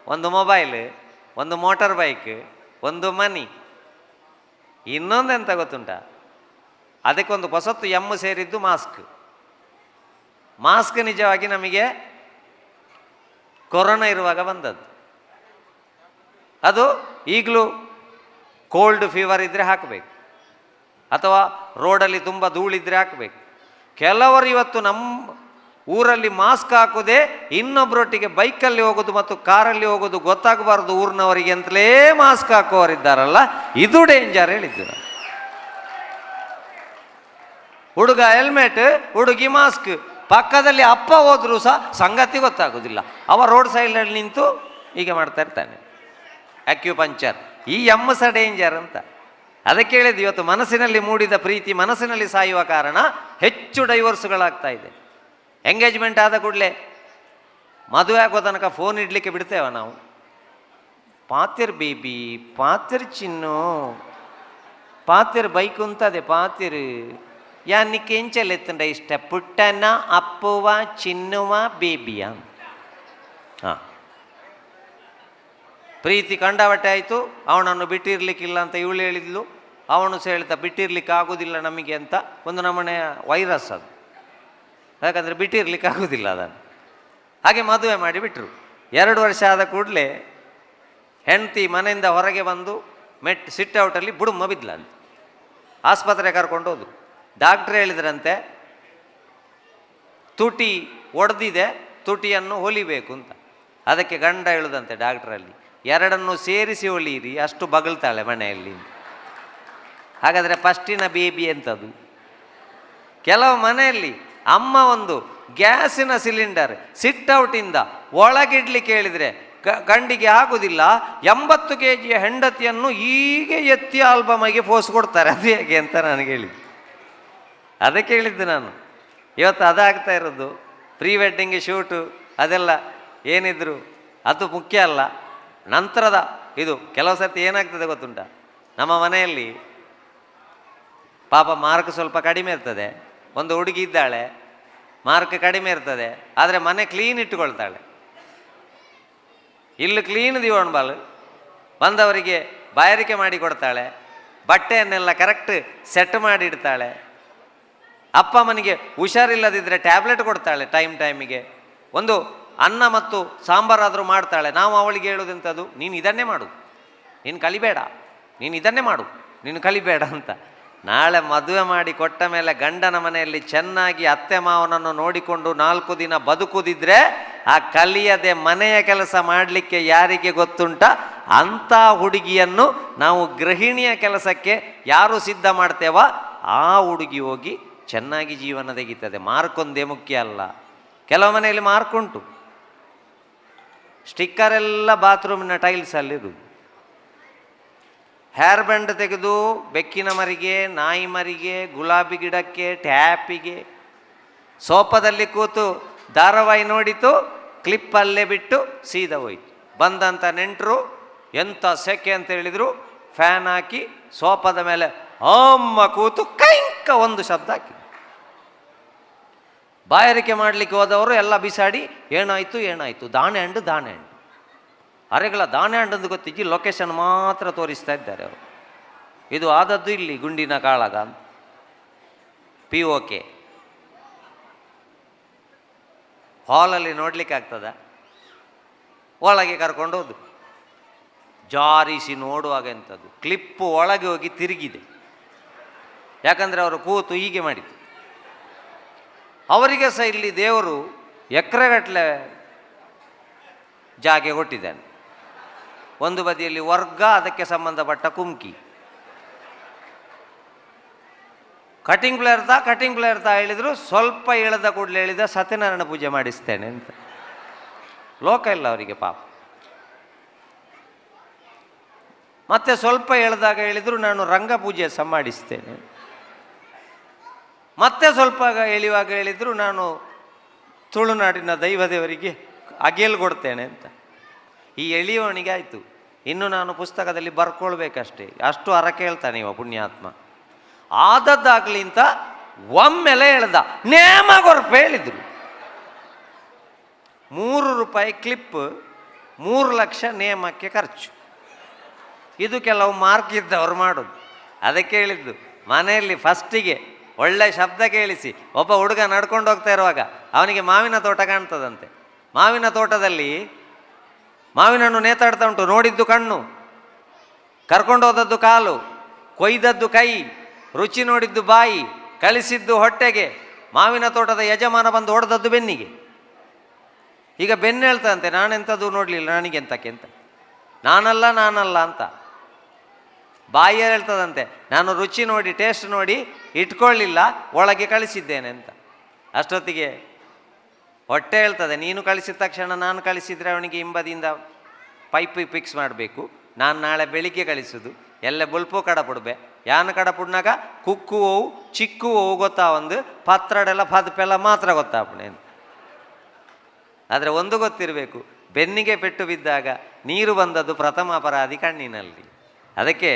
ಒಂದು ಮೊಬೈಲ್, ಒಂದು ಮೋಟಾರ್ ಬೈಕ್, ಒಂದು ಮನಿ, ಇನ್ನೊಂದೆಂತ ಗೊತ್ತುಂಟ, ಅದಕ್ಕೊಂದು ಹೊಸತ್ತು ಎಮ್ಮು ಸೇರಿದ್ದು ಮಾಸ್ಕ್. ಮಾಸ್ಕ್ ನಿಜವಾಗಿ ನಮಗೆ ಕೊರೋನಾ ಇರುವಾಗ ಬಂದದ್ದು. ಅದು ಈಗಲೂ ಕೋಲ್ಡ್ ಫೀವರ್ ಇದ್ದರೆ ಹಾಕಬೇಕು, ಅಥವಾ ರೋಡಲ್ಲಿ ತುಂಬ ಧೂಳಿದ್ರೆ ಹಾಕಬೇಕು. ಕೆಲವರು ಇವತ್ತು ನಮ್ಮ ಊರಲ್ಲಿ ಮಾಸ್ಕ್ ಹಾಕೋದೆ ಇನ್ನೊಬ್ಬರೊಟ್ಟಿಗೆ ಬೈಕಲ್ಲಿ ಹೋಗೋದು ಮತ್ತು ಕಾರಲ್ಲಿ ಹೋಗೋದು ಗೊತ್ತಾಗಬಾರ್ದು ಊರಿನವರಿಗೆ ಅಂತಲೇ ಮಾಸ್ಕ್ ಹಾಕೋರಿದ್ದಾರಲ್ಲ, ಇದು ಡೇಂಜರ್ ಹೇಳಿದ್ದು ನಾನು. ಹುಡುಗ ಹೆಲ್ಮೆಟ್, ಹುಡುಗಿ ಮಾಸ್ಕ್, ಪಕ್ಕದಲ್ಲಿ ಅಪ್ಪ ಹೋದ್ರೂ ಸಹ ಸಂಗತಿ ಗೊತ್ತಾಗೋದಿಲ್ಲ. ಅವ ರೋಡ್ ಸೈಡಲ್ಲಿ ನಿಂತು ಹೀಗೆ ಮಾಡ್ತಾ ಇರ್ತಾನೆ, ಅಕ್ಯುಪಂಚರ್. ಈ ಸಹ ಡೇಂಜರ್ ಅಂತ. ಅದಕ್ಕೆ ಹೇಳಿದ್ದು, ಇವತ್ತು ಮನಸ್ಸಿನಲ್ಲಿ ಮೂಡಿದ ಪ್ರೀತಿ ಮನಸ್ಸಿನಲ್ಲಿ ಸಾಯುವ ಕಾರಣ ಹೆಚ್ಚು ಡೈವರ್ಸ್ಗಳಾಗ್ತಾ ಇದೆ. ಎಂಗೇಜ್ಮೆಂಟ್ ಆದ ಕೂಡಲೇ ಮದುವೆ ಆಗೋ ತನಕ ಫೋನ್ ಇಡಲಿಕ್ಕೆ ಬಿಡ್ತೇವ ನಾವು? ಪಾತಿರ್ ಬೇಬಿ, ಪಾತಿರ್ ಚಿನ್ನು, ಪಾತಿರ್ ಬೈಕ್ ಉಂತದೆ, ಪಾತಿರ್ ಯಾನಿಕ್ಕೆ ಎಂಚಲೆತ್ತಂಡ ಇಷ್ಟ, ಪುಟ್ಟನ ಅಪ್ಪುವ ಚಿನ್ನುವ ಬೇಬಿಯ. ಹಾಂ, ಪ್ರೀತಿ ಕಂಡಾವಟ್ಟೆ ಆಯಿತು, ಅವನನ್ನು ಬಿಟ್ಟಿರ್ಲಿಕ್ಕಿಲ್ಲ ಅಂತ ಇವಳು ಹೇಳಿದ್ಲು, ಅವನು ಸಹ ಹೇಳ್ತಾ ಬಿಟ್ಟಿರ್ಲಿಕ್ಕೆ ಆಗೋದಿಲ್ಲ ನಮಗೆ ಅಂತ. ಒಂದು ನಮೂನೆಯ ವೈರಸ್ ಅದು, ಯಾಕಂದರೆ ಬಿಟ್ಟಿರ್ಲಿಕ್ಕೆ ಆಗೋದಿಲ್ಲ ಅದನ್ನು. ಹಾಗೆ ಮದುವೆ ಮಾಡಿಬಿಟ್ರು. 2 ವರ್ಷ ಆದ ಕೂಡಲೇ ಹೆಂಡತಿ ಮನೆಯಿಂದ ಹೊರಗೆ ಬಂದು ಸಿಟ್ಔಟಲ್ಲಿ ಬುಡುಮ್ಮ ಬಿದ್ಲಂತ. ಆಸ್ಪತ್ರೆ ಕರ್ಕೊಂಡು ಹೋದ್ರು. ಡಾಕ್ಟ್ರ್ ಹೇಳಿದ್ರಂತೆ, ತುಟಿ ಒಡೆದಿದೆ, ತುಟಿಯನ್ನು ಹೊಲಿಬೇಕು ಅಂತ. ಅದಕ್ಕೆ ಗಂಡ ಹೇಳುದಂತೆ ಡಾಕ್ಟ್ರಲ್ಲಿ, 2 ಸೇರಿಸಿ ಹೊಲೀರಿ, ಅಷ್ಟು ಬಗಳ್ತಾಳೆ ಮನೆಯಲ್ಲಿ. ಹಾಗಾದರೆ ಫಸ್ಟಿನ ಬೇಬಿ ಎಂಥದ್ದು? ಕೆಲವು ಮನೆಯಲ್ಲಿ ಅಮ್ಮ ಒಂದು ಗ್ಯಾಸಿನ ಸಿಲಿಂಡರ್ ಸಿಟ್ಔಟಿಂದ ಒಳಗಿಡ್ಲಿಕ್ಕೆ ಹೇಳಿದರೆ ಗಂಡಿಗೆ ಆಗುವುದಿಲ್ಲ. 80 kg ಹೆಂಡತಿಯನ್ನು ಹೀಗೆ ಎತ್ತಿ ಆಲ್ಬಮಗೆ ಫೋಸ್ ಕೊಡ್ತಾರೆ. ಅದು ಹೇಗೆ ಅಂತ ನನಗೆ ಹೇಳಿದ್ದು. ಅದಕ್ಕೆ ಹೇಳಿದ್ದು ನಾನು, ಇವತ್ತು ಅದಾಗ್ತಾ ಇರೋದು. ಪ್ರೀ ವೆಡ್ಡಿಂಗ್ ಶೂಟು ಅದೆಲ್ಲ ಏನಿದ್ರು ಅದು ಮುಖ್ಯ ಅಲ್ಲ, ನಂತರದ ಇದು. ಕೆಲವು ಸರ್ತಿ ಏನಾಗ್ತದೆ ಗೊತ್ತುಂಟ, ನಮ್ಮ ಮನೆಯಲ್ಲಿ ಪಾಪ ಮಾರ್ಕ್ ಸ್ವಲ್ಪ ಕಡಿಮೆ ಇರ್ತದೆ. ಒಂದು ಹುಡುಗಿ ಇದ್ದಾಳೆ, ಮಾರ್ಕ್ ಕಡಿಮೆ ಇರ್ತದೆ, ಆದರೆ ಮನೆ ಕ್ಲೀನ್ ಇಟ್ಟುಕೊಳ್ತಾಳೆ. ಇಲ್ಲಿ ಕ್ಲೀನ್ ದಿವಣಬಾಲು ಬಂದವರಿಗೆ ಬಾಯಾರಿಕೆ ಮಾಡಿ ಕೊಡ್ತಾಳೆ, ಬಟ್ಟೆಯನ್ನೆಲ್ಲ ಕರೆಕ್ಟ್ ಸೆಟ್ ಮಾಡಿ ಇಡ್ತಾಳೆ. ಅಪ್ಪ ಅಮ್ಮನಿಗೆ ಹುಷಾರಿಲ್ಲದಿದ್ದರೆ ಟ್ಯಾಬ್ಲೆಟ್ ಕೊಡ್ತಾಳೆ ಟೈಮಿಗೆ. ಒಂದು ಅನ್ನ ಮತ್ತು ಸಾಂಬಾರಾದರೂ ಮಾಡ್ತಾಳೆ. ನಾವು ಅವಳಿಗೆ ಹೇಳೋದಂಥದ್ದು, ನೀನು ಇದನ್ನೇ ಮಾಡು, ನೀನು ಕಲಿಬೇಡ, ನೀನು ಇದನ್ನೇ ಮಾಡು, ನೀನು ಕಲಿಬೇಡ ಅಂತ. ನಾಳೆ ಮದುವೆ ಮಾಡಿ ಕೊಟ್ಟ ಮೇಲೆ ಗಂಡನ ಮನೆಯಲ್ಲಿ ಚೆನ್ನಾಗಿ ಅತ್ತೆ ಮಾವನನ್ನು ನೋಡಿಕೊಂಡು 4 ದಿನ ಬದುಕುದಿದ್ರೆ ಆ ಕಲಿಯದೆ ಮನೆಯ ಕೆಲಸ ಮಾಡಲಿಕ್ಕೆ ಯಾರಿಗೆ ಗೊತ್ತುಂಟ? ಅಂಥ ಹುಡುಗಿಯನ್ನು ನಾವು ಗೃಹಿಣಿಯ ಕೆಲಸಕ್ಕೆ ಯಾರು ಸಿದ್ಧ ಮಾಡ್ತೇವ ಆ ಹುಡುಗಿ ಹೋಗಿ ಚೆನ್ನಾಗಿ ಜೀವನ ತೆಗಿತದೆ. ಮಾರ್ಕೊಂದೇ ಮುಖ್ಯ ಅಲ್ಲ. ಕೆಲವು ಮನೆಯಲ್ಲಿ ಮಾರ್ಕ್ ಉಂಟು, ಸ್ಟಿಕ್ಕರ್ ಎಲ್ಲ ಬಾತ್ರೂಮಿನ ಟೈಲ್ಸಲ್ಲಿರುವುದು. ಹೇರ್ ಬ್ಯಾಂಡ್ ತೆಗೆದು ಬೆಕ್ಕಿನ ಮರಿಗೆ, ನಾಯಿ ಮರಿಗೆ, ಗುಲಾಬಿ ಗಿಡಕ್ಕೆ, ಟ್ಯಾಪಿಗೆ, ಸೋಫಾದಲ್ಲಿ ಕೂತು ಧಾರಾವಾಹಿ ನೋಡಿತು, ಕ್ಲಿಪ್ಪಲ್ಲೇ ಬಿಟ್ಟು ಸೀದಾ ಹೋಯ್ತು. ಬಂದಂಥ ನೆಂಟರು ಎಂಥ ಸೆಕೆ ಅಂತ ಹೇಳಿದರು, ಫ್ಯಾನ್ ಹಾಕಿ ಸೋಫಾದ ಮೇಲೆ ಅಮ್ಮ ಕೂತು ಕೈಂಕ ಒಂದು ಶಬ್ದ ಹಾಕಿ. ಬಾಯಾರಿಕೆ ಮಾಡಲಿಕ್ಕೆ ಹೋದವರು ಎಲ್ಲ ಬಿಸಾಡಿ ಏನಾಯಿತು ಏನಾಯಿತು, ದಾಣೆ ಹಂಡು ಅರೆಗಳ ದಾಣೆ ಹಂಡಂದು ಗೊತ್ತಿದ್ದು ಲೊಕೇಶನ್ ಮಾತ್ರ ತೋರಿಸ್ತಾ ಇದ್ದಾರೆ ಅವರು. ಇದು ಆದದ್ದು ಇಲ್ಲಿ ಗುಂಡಿನ ಕಾಳಗ ಅಂತ. POK ಹಾಲಲ್ಲಿ ನೋಡ್ಲಿಕ್ಕೆ ಆಗ್ತದ? ಒಳಗೆ ಕರ್ಕೊಂಡು ಹೋದು ಜಾರಿಸಿ ನೋಡುವಾಗ ಎಂಥದ್ದು, ಕ್ಲಿಪ್ಪು ಒಳಗೆ ಹೋಗಿ ತಿರುಗಿದೆ. ಯಾಕಂದರೆ ಅವರು ಕೂತು ಹೀಗೆ ಮಾಡಿದ್ದು. ಅವರಿಗೆ ಸಹ ಇಲ್ಲಿ ದೇವರು ಎಕರೆಗಟ್ಟಲೆ ಜಾಗೆ ಕೊಟ್ಟಿದ್ದಾನೆ. ಒಂದು ಬದಿಯಲ್ಲಿ ವರ್ಗ, ಅದಕ್ಕೆ ಸಂಬಂಧಪಟ್ಟ ಕುಮ್ಕಿ, ಕಟಿಂಗ್ ಪ್ಲೇಯರ್ ತಾ ಹೇಳಿದ್ರು. ಸ್ವಲ್ಪ ಇಳದ ಕೂಡಲೇ ಹೇಳಿದ ಸತ್ಯನಾರಾಯಣ ಪೂಜೆ ಮಾಡಿಸ್ತೇನೆ ಅಂತ. ಲೋಕ ಇಲ್ಲ ಅವರಿಗೆ ಪಾಪ. ಮತ್ತೆ ಸ್ವಲ್ಪ ಎಳೆದಾಗ ಹೇಳಿದ್ರು ನಾನು ರಂಗ ಪೂಜೆ ಸಹ ಮಾಡಿಸ್ತೇನೆ. ಮತ್ತೆ ಸ್ವಲ್ಪ ಎಳೆಯುವಾಗ ಹೇಳಿದ್ರು ನಾನು ತುಳುನಾಡಿನ ದೈವದೇವರಿಗೆ ಅಗೇಲ್ ಕೊಡ್ತೇನೆ ಅಂತ. ಈ ಎಳೆಯುವವನಿಗೆ ಆಯಿತು, ಇನ್ನು ನಾನು ಪುಸ್ತಕದಲ್ಲಿ ಬರ್ಕೊಳ್ಬೇಕಷ್ಟೇ, ಅಷ್ಟು ಹರಕೆ ಹೇಳ್ತಾನೆ ಇವ ಪುಣ್ಯಾತ್ಮ. ಆದದ್ದಾಗಲಿ ಅಂತ ಒಮ್ಮೆಲೆ ಹೇಳ್ದ. ನೇಮಗೊರ್ಪ ಹೇಳಿದ್ರು. 3 ರೂಪಾಯಿ ಕ್ಲಿಪ್, 3 ಲಕ್ಷ ನೇಮಕ್ಕೆ ಖರ್ಚು. ಇದು ಕೆಲವು ಮಾರ್ಕ್ ಇದ್ದವರು ಮಾಡೋದು. ಅದಕ್ಕೆ ಹೇಳಿದ್ದು, ಮನೆಯಲ್ಲಿ ಫಸ್ಟಿಗೆ ಒಳ್ಳೆ ಶಬ್ದ ಕೇಳಿಸಿ. ಒಬ್ಬ ಹುಡುಗ ನಡ್ಕೊಂಡು ಹೋಗ್ತಾ ಇರುವಾಗ ಅವನಿಗೆ ಮಾವಿನ ತೋಟ ಕಾಣ್ತದಂತೆ. ಮಾವಿನ ತೋಟದಲ್ಲಿ ಮಾವಿನ ಹಣ್ಣು ನೇತಾಡ್ತಾ ಉಂಟು. ನೋಡಿದ್ದು ಕಣ್ಣು, ಕರ್ಕೊಂಡು ಹೋದದ್ದು ಕಾಲು, ಕೊಯ್ದದ್ದು ಕೈ, ರುಚಿ ನೋಡಿದ್ದು ಬಾಯಿ, ಕಳಿಸಿದ್ದು ಹೊಟ್ಟೆಗೆ. ಮಾವಿನ ತೋಟದ ಯಜಮಾನ ಬಂದು ಹೊಡೆದದ್ದು ಬೆನ್ನಿಗೆ. ಈಗ ಬೆನ್ನು ಹೇಳ್ತಂತೆ, ನಾನೆಂಥದ್ದು ನೋಡಲಿಲ್ಲ, ನನಗೆಂತಕ್ಕೆ ಅಂತ, ನಾನಲ್ಲ ಅಂತ. ಬಾಯಿಯಲ್ಲಿ ಹೇಳ್ತದಂತೆ, ನಾನು ರುಚಿ ನೋಡಿ ಟೇಸ್ಟ್ ನೋಡಿ ಇಟ್ಕೊಳ್ಳಿಲ್ಲ, ಒಳಗೆ ಕಳಿಸಿದ್ದೇನೆ ಅಂತ. ಅಷ್ಟೊತ್ತಿಗೆ ಹೊಟ್ಟೆ ಹೇಳ್ತದೆ, ನೀನು ಕಳಿಸಿದ ತಕ್ಷಣ ನಾನು ಕಳಿಸಿದರೆ ಅವನಿಗೆ ಹಿಂಬದಿಯಿಂದ ಪೈಪ್ ಫಿಕ್ಸ್ ಮಾಡಬೇಕು, ನಾನು ನಾಳೆ ಬೆಳಿಗ್ಗೆ ಕಳಿಸೋದು, ಎಲ್ಲ ಬುಲ್ಪು ಕಡಪುಡ್ಬೆ, ಯಾನು ಕಡಪುಡ್ನಾಗ ಕುಕ್ಕು ಹೋವು ಚಿಕ್ಕು ಹೋವು ಗೊತ್ತಾ, ಒಂದು ಪತ್ರಡೆಲ್ಲ ಪದಪೆಲ್ಲ ಮಾತ್ರ ಗೊತ್ತಾಪಣೆ ಅಂತ. ಆದರೆ ಒಂದು ಗೊತ್ತಿರಬೇಕು, ಬೆನ್ನಿಗೆ ಪೆಟ್ಟು ಬಿದ್ದಾಗ ನೀರು ಬಂದದ್ದು ಪ್ರಥಮ ಅಪರಾಧಿ ಕಣ್ಣಿನಲ್ಲಿ. ಅದಕ್ಕೆ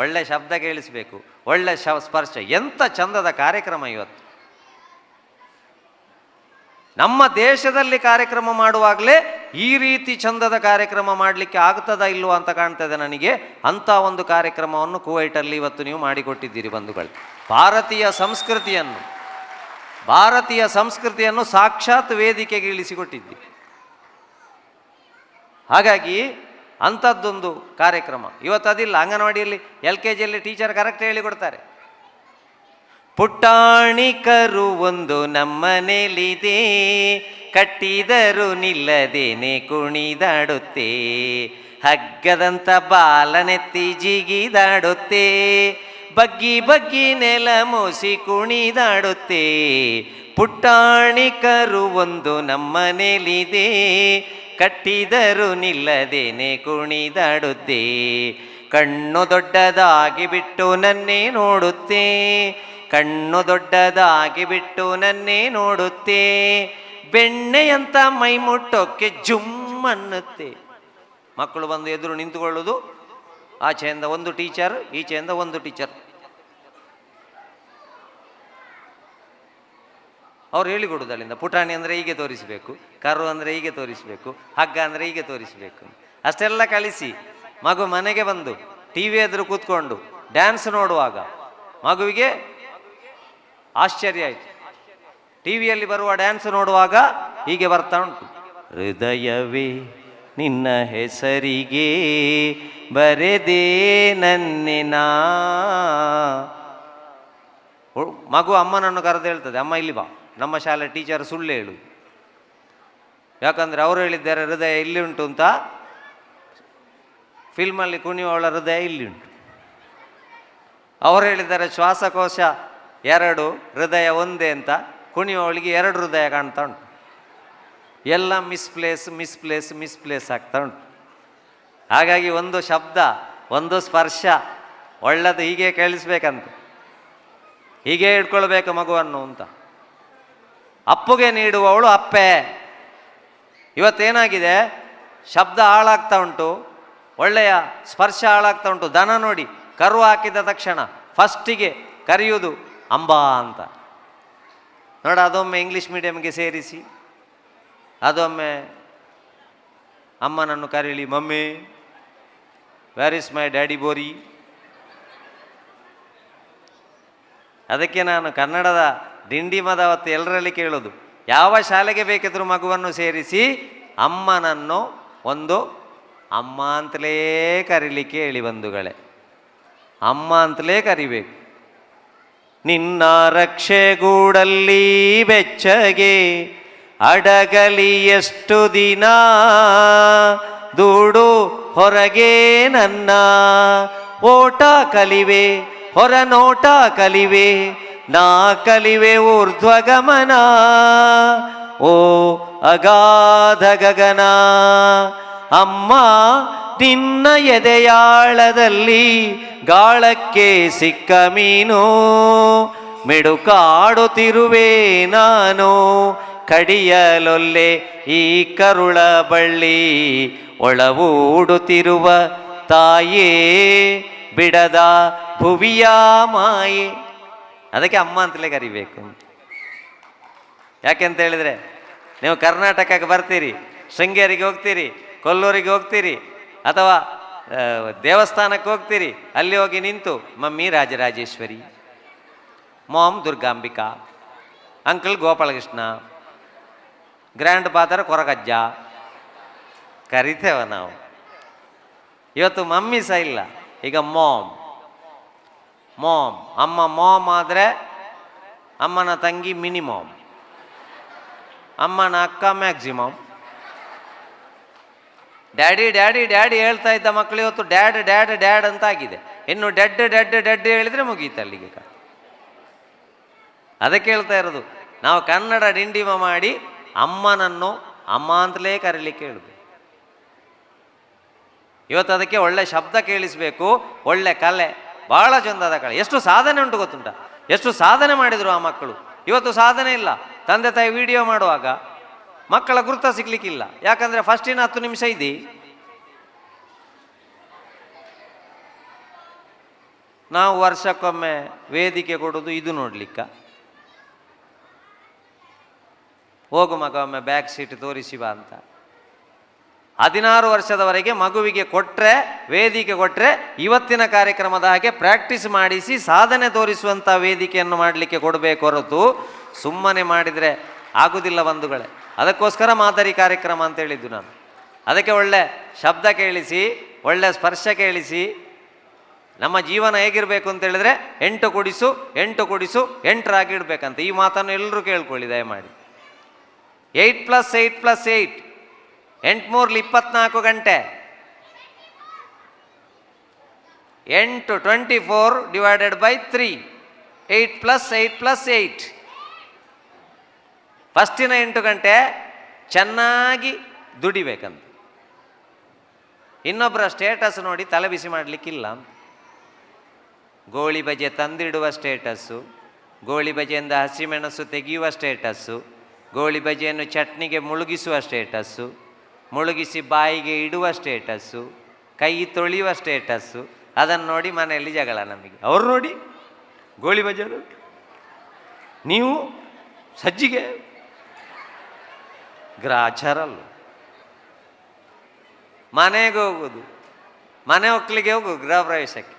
ಒಳ್ಳೆ ಶಬ್ದ ಕೇಳಿಸಬೇಕು, ಒಳ್ಳೆ ಸ್ಪರ್ಶ. ಎಂಥ ಚಂದದ ಕಾರ್ಯಕ್ರಮ ಇವತ್ತು. ನಮ್ಮ ದೇಶದಲ್ಲಿ ಕಾರ್ಯಕ್ರಮ ಮಾಡುವಾಗಲೇ ಈ ರೀತಿ ಚಂದದ ಕಾರ್ಯಕ್ರಮ ಮಾಡಲಿಕ್ಕೆ ಆಗ್ತದಾ ಇಲ್ವೋ ಅಂತ ಕಾಣ್ತದೆ ನನಗೆ. ಅಂಥ ಒಂದು ಕಾರ್ಯಕ್ರಮವನ್ನು ಕುವೈಟಲ್ಲಿ ಇವತ್ತು ನೀವು ಮಾಡಿಕೊಟ್ಟಿದ್ದೀರಿ ಬಂಧುಗಳು. ಭಾರತೀಯ ಸಂಸ್ಕೃತಿಯನ್ನು ಸಾಕ್ಷಾತ್ ವೇದಿಕೆಗೆ ಇಳಿಸಿಕೊಟ್ಟಿದ್ದೀರಿ. ಹಾಗಾಗಿ ಅಂಥದ್ದೊಂದು ಕಾರ್ಯಕ್ರಮ ಇವತ್ತು ಅದಿಲ್ಲ. ಅಂಗನವಾಡಿಯಲ್ಲಿ LKGಯಲ್ಲಿ ಟೀಚರ್ ಕರೆಕ್ಟ್ ಹೇಳಿಕೊಡ್ತಾರೆ. ಪುಟ್ಟಾಣಿಕರು ಒಂದು ನಮ್ಮನೇಲಿದೆ, ಕಟ್ಟಿದರು ನಿಲ್ಲದೇನೆ ಕುಣಿದಾಡುತ್ತೆ, ಹಗ್ಗದಂತ ಬಾಲನೆತ್ತಿ ಜಿಗಿದಾಡುತ್ತೆ, ಬಗ್ಗಿ ಬಗ್ಗಿ ನೆಲ ಮೋಸಿ ಕುಣಿದಾಡುತ್ತೆ. ಪುಟ್ಟಾಣಿಕರು ಒಂದು ನಮ್ಮನೇಲಿದೆ, ಕಟ್ಟಿದರು ನಿಲ್ಲದೇನೆ ಕುಣಿದಾಡುತ್ತೆ, ಕಣ್ಣು ದೊಡ್ಡದಾಗಿ ಬಿಟ್ಟು ನನ್ನೇ ನೋಡುತ್ತೆ, ಕಣ್ಣು ದೊಡ್ಡದಾಗಿ ಬಿಟ್ಟು ನನ್ನೇ ನೋಡುತ್ತೆ, ಬೆಣ್ಣೆಯಂತ ಮೈ ಮುಟ್ಟೋಕ್ಕೆ ಜುಮ್ ಅನ್ನುತ್ತೆ. ಮಕ್ಕಳು ಬಂದು ಎದುರು ನಿಂತುಕೊಳ್ಳೋದು, ಆಚೆಯಿಂದ ಒಂದು ಟೀಚರ್, ಈಚೆಯಿಂದ ಒಂದು ಟೀಚರ್. ಅವ್ರು ಹೇಳಿಕೊಡುದಲ್ಲಿಂದ, ಪುಟಾಣಿ ಅಂದರೆ ಹೀಗೆ ತೋರಿಸಬೇಕು, ಕರು ಅಂದರೆ ಹೀಗೆ ತೋರಿಸಬೇಕು, ಹಗ್ಗ ಅಂದರೆ ಹೀಗೆ ತೋರಿಸಬೇಕು, ಅಷ್ಟೆಲ್ಲ ಕಲಿಸಿ ಮಗು ಮನೆಗೆ ಬಂದು TV ಎದುರು ಕೂತ್ಕೊಂಡು ಡ್ಯಾನ್ಸ್ ನೋಡುವಾಗ ಮಗುವಿಗೆ ಆಶ್ಚರ್ಯ ಆಯಿತು. ಟಿವಿಯಲ್ಲಿ ಬರುವ ಡ್ಯಾನ್ಸ್ ನೋಡುವಾಗ ಹೀಗೆ ಬರ್ತಾ ಉಂಟು, ಹೃದಯವೇ ನಿನ್ನ ಹೆಸರಿಗೆ ಬರೆದೇ ನನ್ನೆನ. ಮಗು ಅಮ್ಮನನ್ನು ಕರೆದು ಹೇಳ್ತದೆ, ಅಮ್ಮ ಇಲ್ಲಿ ಬಾ, ನಮ್ಮ ಶಾಲೆ ಟೀಚರ್ ಸುಳ್ಳು ಹೇಳು, ಯಾಕಂದರೆ ಅವರು ಹೇಳಿದ್ದಾರೆ ಹೃದಯ ಇಲ್ಲಿ ಉಂಟು ಅಂತ. ಫಿಲ್ಮಲ್ಲಿ ಕುಣಿಯುವವಳ ಹೃದಯ ಇಲ್ಲಿ ಉಂಟು. ಅವರು ಹೇಳಿದ್ದಾರೆ ಶ್ವಾಸಕೋಶ 2, ಹೃದಯ ಒಂದೇ ಅಂತ. ಕುಣಿಯುವವಳಿಗೆ 2 ಹೃದಯ ಕಾಣ್ತಾ ಉಂಟು. ಎಲ್ಲ ಮಿಸ್ಪ್ಲೇಸ್ ಆಗ್ತಾ ಉಂಟು. ಹಾಗಾಗಿ ಒಂದು ಶಬ್ದ, ಒಂದು ಸ್ಪರ್ಶ, ಒಳ್ಳೆದು ಹೀಗೆ ಕೇಳಿಸ್ಬೇಕಂತ, ಹೀಗೆ ಇಟ್ಕೊಳ್ಬೇಕು ಮಗುವನ್ನು ಅಂತ. ಅಪ್ಪುಗೆ ನೀಡುವವಳು ಅಪ್ಪೆ. ಇವತ್ತೇನಾಗಿದೆ, ಶಬ್ದ ಹಾಳಾಗ್ತಾ ಉಂಟು, ಒಳ್ಳೆಯ ಸ್ಪರ್ಶ ಹಾಳಾಗ್ತಾ ಉಂಟು. ದನ ನೋಡಿ, ಕರು ಹಾಕಿದ ತಕ್ಷಣ ಫಸ್ಟಿಗೆ ಕರೆಯುವುದು ಅಂಬಾ ಅಂತ. ನೋಡ, ಅದೊಮ್ಮೆ ಇಂಗ್ಲೀಷ್ ಮೀಡಿಯಮ್ಗೆ ಸೇರಿಸಿ, ಅದೊಮ್ಮೆ ಅಮ್ಮನನ್ನು ಕರೀಲಿ, mummy where is my daddy ಬೋರಿ. ಅದಕ್ಕೆ ನಾನು ಕನ್ನಡದ ದಿಂಡಿಮದ ಅವತ್ತು ಎಲ್ಲರಲ್ಲಿ ಕೇಳೋದು, ಯಾವ ಶಾಲೆಗೆ ಬೇಕಿದ್ರೂ ಮಗುವನ್ನು ಸೇರಿಸಿ ಅಮ್ಮನನ್ನು ಒಂದು ಅಮ್ಮ ಅಂತಲೇ ಕರೀಲಿಕ್ಕೆ ಹೇಳಿ ಬಂಧುಗಳೇ, ಅಮ್ಮ ಅಂತಲೇ ಕರಿಬೇಕು. ನಿನ್ನ ರಕ್ಷೆಗೂಡಲ್ಲಿ ಬೆಚ್ಚಗೆ ಅಡಗಲಿ ಎಷ್ಟು ದಿನ, ದೂಡು ಹೊರಗೆ ನನ್ನ ಓಟ ಕಲಿವೆ, ಹೊರ ನೋಟ ಕಲಿವೆ, ನಾ ಕಲಿವೆ ಊರ್ಧ್ವಗಮನ, ಓ ಅಗಾಧ ಗಗನ. ಅಮ್ಮ ನಿನ್ನ ಎದೆಯಾಳದಲ್ಲಿ ಗಾಳಕ್ಕೆ ಸಿಕ್ಕ ಮೀನು, ಮಿಡುಕಾಡುತ್ತಿರುವೆ ನಾನು, ಕಡಿಯಲೊಲ್ಲೆ ಈ ಕರುಳ ಬಳ್ಳಿ, ಒಳವೂಡುತ್ತಿರುವ ತಾಯೇ ಬಿಡದ ಭುವಿಯ ಮಾಯೆ. ಅದಕ್ಕೆ ಅಮ್ಮ ಅಂತಲೇ ಕರಿಬೇಕು. ಯಾಕೆಂತ ಹೇಳಿದರೆ, ನೀವು ಕರ್ನಾಟಕಕ್ಕೆ ಬರ್ತೀರಿ, ಶೃಂಗೇರಿಗೆ ಹೋಗ್ತೀರಿ, ಕೊಲ್ಲೂರಿಗೆ ಹೋಗ್ತೀರಿ, ಅಥವಾ ದೇವಸ್ಥಾನಕ್ಕೆ ಹೋಗ್ತೀರಿ, ಅಲ್ಲಿ ಹೋಗಿ ನಿಂತು mummy Rajarajeshwari, mom Durgambika, uncle Gopalakrishna, grandfather Koragajja ಕರಿತೇವ ನಾವು. ಇವತ್ತು ಮಮ್ಮಿ ಸಹ ಇಲ್ಲ, ಈಗ ಮಾಮ್. ಮಾಮ್, ಅಮ್ಮ ಮಾಮ್ ಆದರೆ ಅಮ್ಮನ ತಂಗಿ ಮಿನಿಮಮ್, ಅಮ್ಮನ ಅಕ್ಕ ಮ್ಯಾಕ್ಸಿಮಮ್. ಡ್ಯಾಡಿ ಡ್ಯಾಡಿ ಡ್ಯಾಡಿ ಹೇಳ್ತಾ ಇದ್ದ ಮಕ್ಕಳು ಇವತ್ತು ಡ್ಯಾಡ್ ಡ್ಯಾಡ್ ಡ್ಯಾಡ್ ಅಂತ ಆಗಿದೆ. ಇನ್ನು ಡೆಡ್ ಡೆಡ್ ಡೆಡ್ ಹೇಳಿದರೆ ಮುಗೀತು ಅಲ್ಲಿಗೆ. ಅದಕ್ಕೆ ಹೇಳ್ತಾ ಇರೋದು, ನಾವು ಕನ್ನಡ ಡಿಂಡಿಮ ಮಾಡಿ ಅಮ್ಮನನ್ನು ಅಮ್ಮ ಅಂತಲೇ ಕರೀಲಿಕ್ಕೆ ಹೇಳಬೇಕು. ಇವತ್ತು ಅದಕ್ಕೆ ಒಳ್ಳೆ ಶಬ್ದ ಕೇಳಿಸಬೇಕು, ಒಳ್ಳೆ ಕಲೆ, ಬಹಳ ಚಂದದ ಕಲೆ. ಎಷ್ಟು ಸಾಧನೆ ಉಂಟು ಗೊತ್ತುಂಟ, ಎಷ್ಟು ಸಾಧನೆ ಮಾಡಿದರು ಆ ಮಕ್ಕಳು. ಇವತ್ತು ಸಾಧನೆ ಇಲ್ಲ. ತಂದೆ ತಾಯಿ ವಿಡಿಯೋ ಮಾಡುವಾಗ ಮಕ್ಕಳ ಗುರುತ ಸಿಗ್ಲಿಕ್ಕಿಲ್ಲ. ಯಾಕಂದರೆ ಫಸ್ಟಿನ 10 ನಿಮಿಷ ಇದೆ. ನಾವು ವರ್ಷಕ್ಕೊಮ್ಮೆ ವೇದಿಕೆ ಕೊಡೋದು ಇದು ನೋಡ್ಲಿಕ್ಕ. ಹೋಗು ಮಗ ಒಮ್ಮೆ ಬ್ಯಾಕ್ ಸೀಟ್ ತೋರಿಸಿ ಬಾ ಅಂತ. 16 ವರ್ಷದವರೆಗೆ ಮಗುವಿಗೆ ಕೊಟ್ಟರೆ, ವೇದಿಕೆ ಕೊಟ್ಟರೆ, ಇವತ್ತಿನ ಕಾರ್ಯಕ್ರಮದ ಹಾಗೆ ಪ್ರಾಕ್ಟೀಸ್ ಮಾಡಿಸಿ ಸಾಧನೆ ತೋರಿಸುವಂಥ ವೇದಿಕೆಯನ್ನು ಮಾಡಲಿಕ್ಕೆ ಕೊಡಬೇಕು ಹೊರತು ಸುಮ್ಮನೆ ಮಾಡಿದರೆ ಆಗುವುದಿಲ್ಲ ಬಂಧುಗಳೇ. ಅದಕ್ಕೋಸ್ಕರ ಮಾದರಿ ಕಾರ್ಯಕ್ರಮ ಅಂತ ಹೇಳಿದ್ದು ನಾನು. ಅದಕ್ಕೆ ಒಳ್ಳೆ ಶಬ್ದ ಕೇಳಿಸಿ, ಒಳ್ಳೆ ಸ್ಪರ್ಶ ಕೇಳಿಸಿ, ನಮ್ಮ ಜೀವನ ಹೇಗಿರಬೇಕು ಅಂತ ಹೇಳಿದ್ರೆ 8 ಕೂಡಿಸು 8 ಕೂಡಿಸು 8 ಇಡಬೇಕಂತ. ಈ ಮಾತನ್ನು ಎಲ್ಲರೂ ಕೇಳ್ಕೊಳ್ಳಿ ದಯಮಾಡಿ. 8 + 8 + 8 8 3 24 ಗಂಟೆ. 8 24 / 3 8 + 8 + 8. ಫಸ್ಟಿನ 8 ಗಂಟೆ ಚೆನ್ನಾಗಿ ದುಡಿಬೇಕಂತ. ಇನ್ನೊಬ್ಬರ ಸ್ಟೇಟಸ್ ನೋಡಿ ತಲೆ ಬಿಸಿ ಮಾಡಲಿಕ್ಕಿಲ್ಲ. ಗೋಳಿ ಬಜೆ ತಂದಿಡುವ ಸ್ಟೇಟಸ್ಸು, ಗೋಳಿ ಬಜೆಯಿಂದ ಹಸಿಮೆಣಸು ತೆಗೆಯುವ ಸ್ಟೇಟಸ್ಸು, ಗೋಳಿ ಬಜೆಯನ್ನು ಚಟ್ನಿಗೆ ಮುಳುಗಿಸುವ ಸ್ಟೇಟಸ್ಸು, ಮುಳುಗಿಸಿ ಬಾಯಿಗೆ ಇಡುವ ಸ್ಟೇಟಸ್ಸು, ಕೈ ತೊಳೆಯುವ ಸ್ಟೇಟಸ್ಸು. ಅದನ್ನು ನೋಡಿ ಮನೆಯಲ್ಲಿ ಜಗಳ ನಮಗೆ. ಅವ್ರು ನೋಡಿ ಗೋಳಿ ಬಜೆ, ನೀವು ಸಜ್ಜಿಗೆ ಗ್ರಾಚಾರಲ್ಲ. ಮನೆಗೆ ಹೋಗೋದು, ಮನೆ ಒಕ್ಕಲಿಗೆ ಹೋಗು ಗೃಹ ಪ್ರವೇಶಕ್ಕೆ,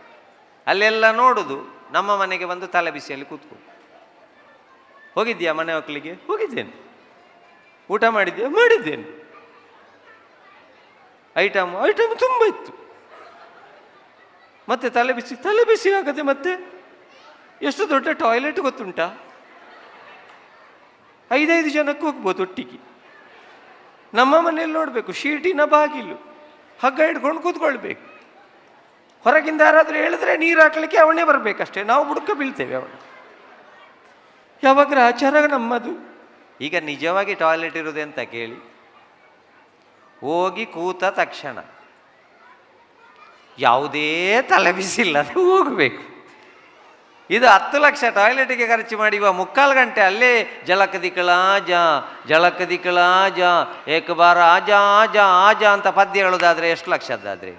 ಅಲ್ಲೆಲ್ಲ ನೋಡುದು, ನಮ್ಮ ಮನೆಗೆ ಬಂದು ತಲೆ ಬಿಸಿಯಲ್ಲಿ ಕೂತ್ಕೊಂಡು, ಹೋಗಿದ್ಯಾ ಮನೆ ಒಕ್ಕಲಿಗೆ? ಹೋಗಿದ್ದೇನೆ. ಊಟ ಮಾಡಿದ್ಯಾ? ಮಾಡಿದ್ದೇನೆ. ಐಟಮ್ ತುಂಬ ಇತ್ತು. ಮತ್ತೆ ತಲೆ ಬಿಸಿ ಆಗದೆ. ಮತ್ತೆ ಎಷ್ಟು ದೊಡ್ಡ ಟಾಯ್ಲೆಟ್ ಗೊತ್ತುಂಟಾ? 5 ಜನಕ್ಕೆ ಹೋಗ್ಬೋದು ಒಟ್ಟಿಗೆ. ನಮ್ಮ ಮನೆಯಲ್ಲಿ ನೋಡಬೇಕು, ಶೀಟಿನ ಬಾಗಿಲು, ಹಗ್ಗ ಹಿಡ್ಕೊಂಡು ಕೂತ್ಕೊಳ್ಬೇಕು. ಹೊರಗಿಂದ ಯಾರಾದರೂ ಹೇಳಿದ್ರೆ ನೀರು ಹಾಕ್ಲಿಕ್ಕೆ ಅವನೇ ಬರಬೇಕಷ್ಟೇ, ನಾವು ಬುಡಕ ಬೀಳ್ತೇವೆ ಅವನು. ಯಾವಾಗ ಆಚಾರ ನಮ್ಮದು. ಈಗ ನಿಜವಾಗಿ ಟಾಯ್ಲೆಟ್ ಇರುವುದೆಂತ ಕೇಳಿ, ಹೋಗಿ ಕೂತ ತಕ್ಷಣ ಯಾವುದೇ ತಲೆ ಬಿಸಿಲ್ಲದೆ ಹೋಗಬೇಕು. ಇದು 10 ಲಕ್ಷ ಟಾಯ್ಲೆಟಿಗೆ ಖರ್ಚು ಮಾಡಿ 3/4 ಗಂಟೆ ಅಲ್ಲೇ ಜಲಕ ದಿಕ್ಕಳ ಆಜ ಏಕ ಬಾರ ಆಜ ಆಜ ಆಜ ಅಂತ ಪದ್ಯ ಹೇಳೋದಾದರೆ ಎಷ್ಟು ಲಕ್ಷದ್ದಾದರೆ?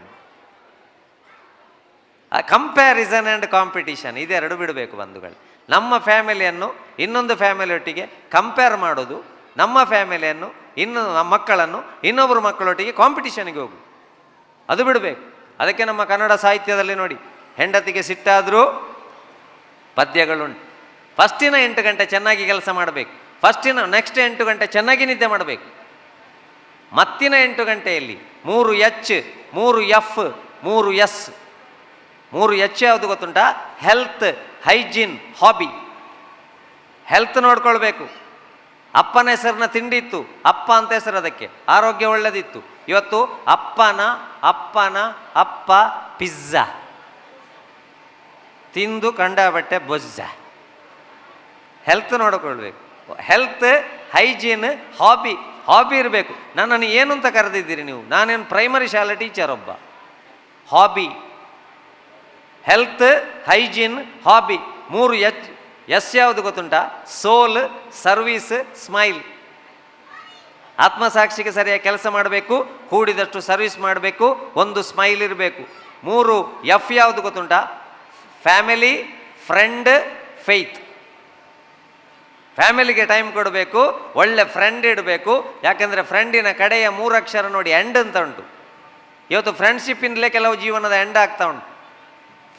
ಕಂಪ್ಯಾರಿಸನ್ ಆ್ಯಂಡ್ ಕಾಂಪಿಟಿಷನ್ ಇದೆರಡು ಬಿಡಬೇಕು ಬಂಧುಗಳು. ನಮ್ಮ ಫ್ಯಾಮಿಲಿಯನ್ನು ಇನ್ನೊಂದು ಫ್ಯಾಮಿಲಿಯೊಟ್ಟಿಗೆ ಕಂಪೇರ್ ಮಾಡೋದು, ನಮ್ಮ ಫ್ಯಾಮಿಲಿಯನ್ನು ನಮ್ಮ ಮಕ್ಕಳನ್ನು ಇನ್ನೊಬ್ಬರು ಮಕ್ಕಳೊಟ್ಟಿಗೆ ಕಾಂಪಿಟಿಷನ್ಗೆ ಹೋಗು, ಅದು ಬಿಡಬೇಕು. ಅದಕ್ಕೆ ನಮ್ಮ ಕನ್ನಡ ಸಾಹಿತ್ಯದಲ್ಲಿ ನೋಡಿ, ಹೆಂಡತಿಗೆ ಸಿಟ್ಟಾದರೂ ಪದ್ಯಗಳುಂಟು. ಫಸ್ಟಿನ 8 ಗಂಟೆ ಚೆನ್ನಾಗಿ ಕೆಲಸ ಮಾಡಬೇಕು, ನೆಕ್ಸ್ಟ್ 8 ಗಂಟೆ ಚೆನ್ನಾಗಿ ನಿದ್ದೆ ಮಾಡಬೇಕು. ಮತ್ತಿನ 8 ಗಂಟೆಯಲ್ಲಿ 3 H 3 F 3 S. 3 H ಯಾವುದು ಗೊತ್ತುಂಟಾ? Health, hygiene, hobby. ಹೆಲ್ತ್ ನೋಡ್ಕೊಳ್ಬೇಕು. ಅಪ್ಪನ ಹೆಸರಿನ ತಿಂಡಿ ಇತ್ತು, ಅಪ್ಪ ಅಂತ ಹೆಸರು ಅದಕ್ಕೆ, ಆರೋಗ್ಯ ಒಳ್ಳೆದಿತ್ತು. ಇವತ್ತು ಅಪ್ಪನ ಅಪ್ಪ ಪಿಜ್ಜಾ ತಿಂದು ಕಂಡಾಬಟ್ಟೆ ಬೊಜ್ಜ. ಹೆಲ್ತ್ ನೋಡಿಕೊಳ್ಬೇಕು. ಹೆಲ್ತ್, ಹೈಜೀನ್, ಹಾಬಿ ಇರಬೇಕು. ನನ್ನನ್ನು ಏನು ಅಂತ ಕರೆದಿದ್ದೀರಿ ನೀವು? ನಾನೇನು ಪ್ರೈಮರಿ ಶಾಲೆ ಟೀಚರ್ ಒಬ್ಬ. Hobby, health, hygiene, hobby. 3 S ಯಾವುದು ಗೊತ್ತುಂಟಾ? ಸೋಲ್, ಸರ್ವೀಸ್, ಸ್ಮೈಲ್. ಆತ್ಮಸಾಕ್ಷಿಗೆ ಸರಿಯಾಗಿ ಕೆಲಸ ಮಾಡಬೇಕು, ಕೂಡಿದಷ್ಟು ಸರ್ವಿಸ್ ಮಾಡಬೇಕು, ಒಂದು ಸ್ಮೈಲ್ ಇರಬೇಕು. 3 F ಯಾವುದು ಗೊತ್ತುಂಟಾ? Family, friend, faith. ಫ್ಯಾಮಿಲಿಗೆ ಟೈಮ್ ಕೊಡಬೇಕು, ಒಳ್ಳೆ ಫ್ರೆಂಡ್ ಇಡಬೇಕು. ಯಾಕೆಂದರೆ ಫ್ರೆಂಡಿನ ಕಡೆಯ 3 ಅಕ್ಷರ ನೋಡಿ, ಎಂಡ್ ಅಂತ ಉಂಟು. ಇವತ್ತು ಫ್ರೆಂಡ್ಶಿಪ್ಪಿಂದಲೇ ಕೆಲವು ಜೀವನದ ಎಂಡ್ ಆಗ್ತಾ ಉಂಟು.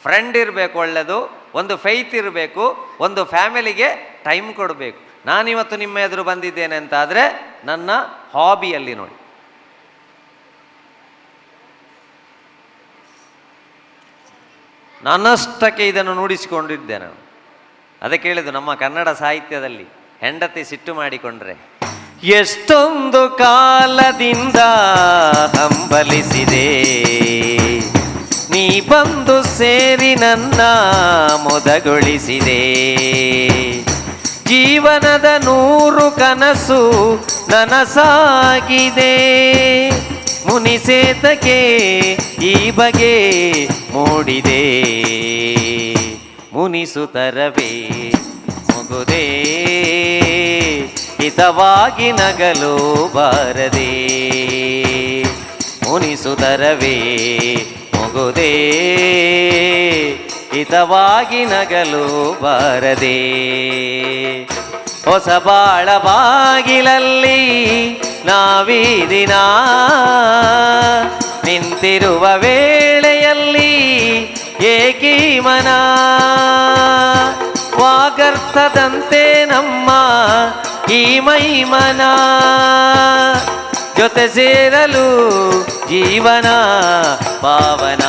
ಫ್ರೆಂಡ್ ಇರಬೇಕು ಒಳ್ಳೆಯದು, ಒಂದು ಫೇತ್ ಇರಬೇಕು, ಒಂದು ಫ್ಯಾಮಿಲಿಗೆ ಟೈಮ್ ಕೊಡಬೇಕು. ನಾನಿವತ್ತು ನಿಮ್ಮ ಎದುರು ಬಂದಿದ್ದೇನೆ ಅಂತ ಆದರೆ ನನ್ನ ಹಾಬಿಯಲ್ಲಿ ನೋಡಿ. ನನ್ನಷ್ಟಕ್ಕೆ ಇದನ್ನು ನುಡಿಸಿಕೊಂಡಿದ್ದೆ ನಾನು. ಅದಕ್ಕೆ ಹೇಳಿದ್ದು, ನಮ್ಮ ಕನ್ನಡ ಸಾಹಿತ್ಯದಲ್ಲಿ ಹೆಂಡತಿ ಸಿಟ್ಟು ಮಾಡಿಕೊಂಡ್ರೆ ಎಷ್ಟೊಂದು ಕಾಲದಿಂದ ಹಂಬಲಿಸಿದೆ, ನೀ ಬಂದು ಸೇರಿ ನನ್ನ ಮೊದಗೊಳಿಸಿದೆ. ಜೀವನದ 100 ಕನಸು ನನಸಾಗಿದೆ, ಮುನಿಸೇತಕ್ಕೆ ಈ ಬಗೆ ಮೂಡಿದೆ. ಮುನಿಸುತ್ತರವೇ ಮುಗುದೇ, ಹಿತವಾಗಿ ನಗಲು ಬಾರದೆ. ಮುನಿಸುತ್ತರವೇ ಮುಗುದೇ, ಹಿತವಾಗಿ ನಗಲು ಬಾರದೆ. ಹೊಸ ಬಾಳ ಬಾಗಿಲಲ್ಲಿ ನಾವೀ ದಿನ ನಿಂತಿರುವ ವೇಳೆಯಲ್ಲಿ ಏಕೀ ಮನ. ವಾಗರ್ಥದಂತೆ ನಮ್ಮ ಈ ಮೈಮನ, ಜೊತೆ ಸೇರಲು ಜೀವನ ಪಾವನ.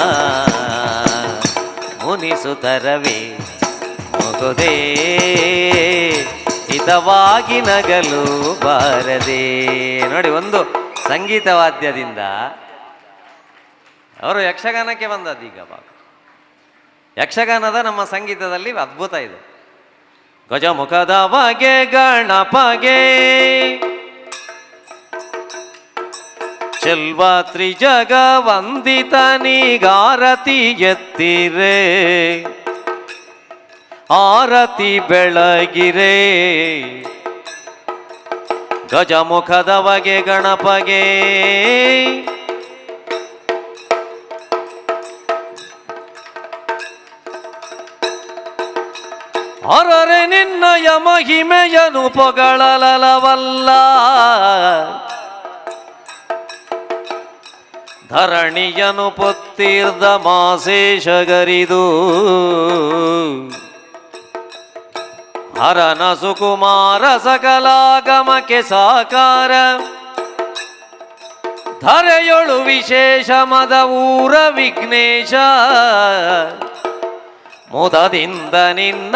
ಮುನಿಸುತ್ತರವೇ ಮುಗುದೇ, ಹಿತವಾಗಿ ನಗಲು ಬಾರದೆ. ನೋಡಿ, ಒಂದು ಸಂಗೀತ ವಾದ್ಯದಿಂದ ಅವರು ಯಕ್ಷಗಾನಕ್ಕೆ ಬಂದದ್ದು. ಈಗ ಯಕ್ಷಗಾನದ ನಮ್ಮ ಸಂಗೀತದಲ್ಲಿ ಅದ್ಭುತ ಇದೆ. ಗಜಮುಖದವಗೆ ಗಣಪಗೆ ಚೆಲ್ವ ತ್ರಿಜಗ ವಂದಿತನಿಗಾರತಿ ಎತ್ತಿರೆ, ಆರತಿ ಬೆಳಗಿರೆ. ಗಜಮುಖದವಗೆ ಗಣಪಗೆ ಅರರೆ ನಿನ್ನಯ ಮಹಿಮೆಯನು ಪೊಗಳಲವಲ್ಲ, ಧರಣಿಯನು ಪೊತ್ತಿರ್ದ ಮಾಸೇಶಗರಿದು. ಹರನ ಸುಕುಮಾರ ಸಕಲಾಗಮಕ್ಕೆ ಸಾಕಾರ, ಧರೆಯೊಳು ವಿಶೇಷ ಮದ ಊರ ವಿಘ್ನೇಶ. ಮುದದಿಂದ ನಿನ್ನ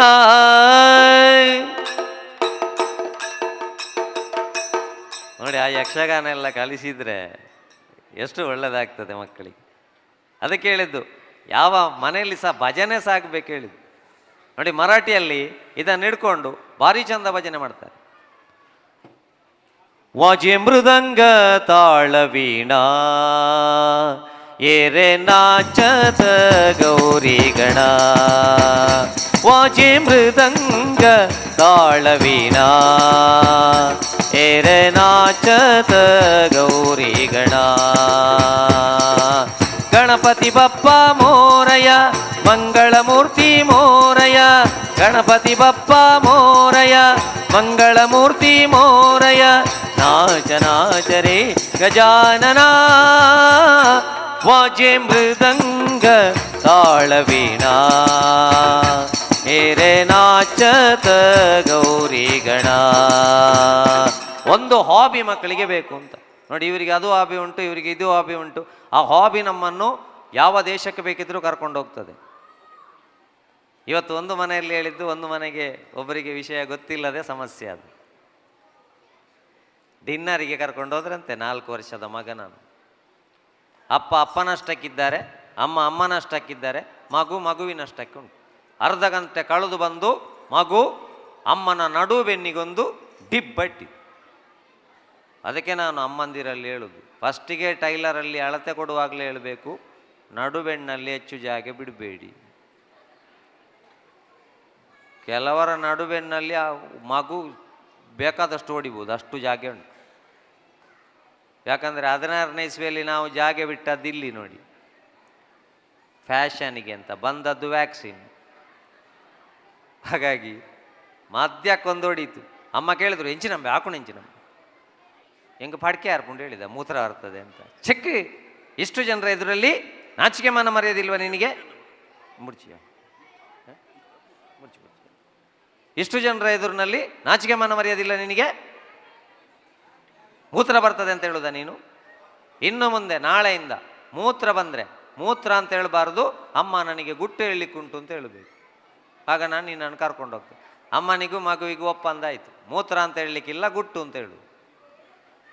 ನೋಡಿ, ಆ ಯಕ್ಷಗಾನ ಎಲ್ಲ ಕಲಿಸಿದ್ರೆ ಎಷ್ಟು ಒಳ್ಳೆಯದಾಗ್ತದೆ ಮಕ್ಕಳಿಗೆ. ಅದಕ್ಕೆ ಹೇಳಿದ್ದು, ಯಾವ ಮನೆಯಲ್ಲಿ ಸಹ ಭಜನೆ ಸಾಗಬೇಕು ಹೇಳಿದ್ದು. ನೋಡಿ, ಮರಾಠಿಯಲ್ಲಿ ಇದನ್ನು ಹಿಡ್ಕೊಂಡು ಭಾರಿ ಚಂದ ಭಜನೆ ಮಾಡ್ತಾರೆ. ವಾಜೆ ಮೃದಂಗ ತಾಳ ವೀಣಾ ಏರೆ ನಾಚತ ಗೌರಿಗಣ ವಾಜೆ ಮೃದಂಗ ತಾಳವೀಣ ಏರೆ ನಾಚತ ಗೌರಿಗಣ ಗಣಪತಿ ಬಪ್ಪ ಮೋರಯ ಮಂಗಳಮೂರ್ತಿ ಮೋರಯ ಗಣಪತಿ ಬಪ್ಪ ಮೋರಯ ಮಂಗಳಮೂರ್ತಿ ಮೋರಯ ನಾಚ ನಾಚ ರೇ ಗಜಾನನ ವಾಜೆ ಮೃದಂಗ ತಾಳವೀಣ ಏರೆ ನಾಚತ ಗೌರಿಗಣ. ಒಂದು ಹಾಬಿ ಮಕ್ಕಳಿಗೆ ಬೇಕು ಅಂತ ನೋಡಿ, ಇವರಿಗೆ ಅದು ಹಾಬಿ ಉಂಟು, ಇವರಿಗೆ ಇದು ಹಾಬಿ ಉಂಟು. ಆ ಹಾಬಿ ನಮ್ಮನ್ನು ಯಾವ ದೇಶಕ್ಕೆ ಬೇಕಿದ್ರೂ ಕರ್ಕೊಂಡು ಹೋಗ್ತದೆ. ಇವತ್ತು ಒಂದು ಮನೆಯಲ್ಲಿ ಹೇಳಿದ್ದು ಒಂದು ಮನೆಗೆ ಒಬ್ಬರಿಗೆ ವಿಷಯ ಗೊತ್ತಿಲ್ಲದೆ ಸಮಸ್ಯೆ. ಅದು ಡಿನ್ನರಿಗೆ ಕರ್ಕೊಂಡು ಹೋದ್ರಂತೆ 4 ವರ್ಷದ ಮಗನನ್ನು. ಅಪ್ಪ ಅಪ್ಪನಷ್ಟಕ್ಕಿದ್ದಾರೆ, ಅಮ್ಮ ಅಮ್ಮನಷ್ಟಕ್ಕಿದ್ದಾರೆ, ಮಗುವಿನಷ್ಟಕ್ಕೆ ಉಂಟು. ಅರ್ಧ ಗಂಟೆ ಕಳೆದು ಬಂದು ಮಗು ಅಮ್ಮನ ನಡು ಬೆನ್ನಿಗೊಂದು ಡಿಬ್ಬಟ್ಟಿ. ಅದಕ್ಕೆ ನಾನು ಅಮ್ಮಂದಿರಲ್ಲಿ ಹೇಳುದು, ಫಸ್ಟಿಗೆ ಟೈಲರಲ್ಲಿ ಅಳತೆ ಕೊಡುವಾಗಲೇ ಹೇಳಬೇಕು, ನಡುಬೆಣ್ಣಲ್ಲಿ ಹೆಚ್ಚು ಜಾಗ ಬಿಡಬೇಡಿ. ಕೆಲವರ ನಡುಬೆನ್ನಲ್ಲಿ ಆ ಮಗು ಬೇಕಾದಷ್ಟು ಓಡಿಬೋದು, ಅಷ್ಟು ಜಾಗ ಉಂಟು. ಯಾಕಂದರೆ 16ನೇ ಇಸ್ವಿಯಲ್ಲಿ ನಾವು ಜಾಗ ಬಿಟ್ಟದ್ದಿಲ್ಲಿ ನೋಡಿ, ಫ್ಯಾಷನಿಗೆ ಅಂತ ಬಂದದ್ದು ವ್ಯಾಕ್ಸಿನ್. ಹಾಗಾಗಿ ಮದ್ಯಕ್ಕೊಂದು ಹೊಡೀತು. ಅಮ್ಮ ಕೇಳಿದ್ರು, ಹೆಂಚಿನಂಬೆ ಹಾಕೊಂಡು ಹೆಂಚಿನಂಬೆ ಹೆಂಗೆ ಪಡ್ಕೆ ಹಾರ್ಕೊಂಡು ಹೇಳಿದ, ಮೂತ್ರ ಬರ್ತದೆ ಅಂತ. ಚೆಕ್, ಇಷ್ಟು ಜನರ ಎದುರಲ್ಲಿ ನಾಚಿಕೆ ಮಾನ ಮರ್ಯಾದಿಲ್ವ ನಿನಗೆ? ಮುಡ್ಚಿಯ ಮುಡ್ಚಿ ಮುಡ್ಚಿ. ಇಷ್ಟು ಜನರ ಎದುರಿನಲ್ಲಿ ನಾಚಿಕೆ ಮಾನ ಮರ್ಯಾದಿಲ್ಲ ನಿನಗೆ? ಮೂತ್ರ ಬರ್ತದೆ ಅಂತ ಹೇಳುದ ನೀನು? ಇನ್ನು ಮುಂದೆ ನಾಳೆಯಿಂದ ಮೂತ್ರ ಬಂದರೆ ಮೂತ್ರ ಅಂತ ಹೇಳಬಾರ್ದು, ಅಮ್ಮ ನನಗೆ ಗುಟ್ಟು ಹೇಳಲಿಕ್ಕುಂಟು ಅಂತ ಹೇಳಬೇಕು. ಆಗ ನಾನು ನಿನ್ನನ್ನು ಕರ್ಕೊಂಡು ಹೋಗ್ತೇನೆ. ಅಮ್ಮನಿಗೂ ಮಗುವಿಗೂ ಒಪ್ಪಂದ ಆಯಿತು, ಮೂತ್ರ ಅಂತ ಹೇಳಲಿಕ್ಕಿಲ್ಲ, ಗುಟ್ಟು ಅಂತ ಹೇಳು.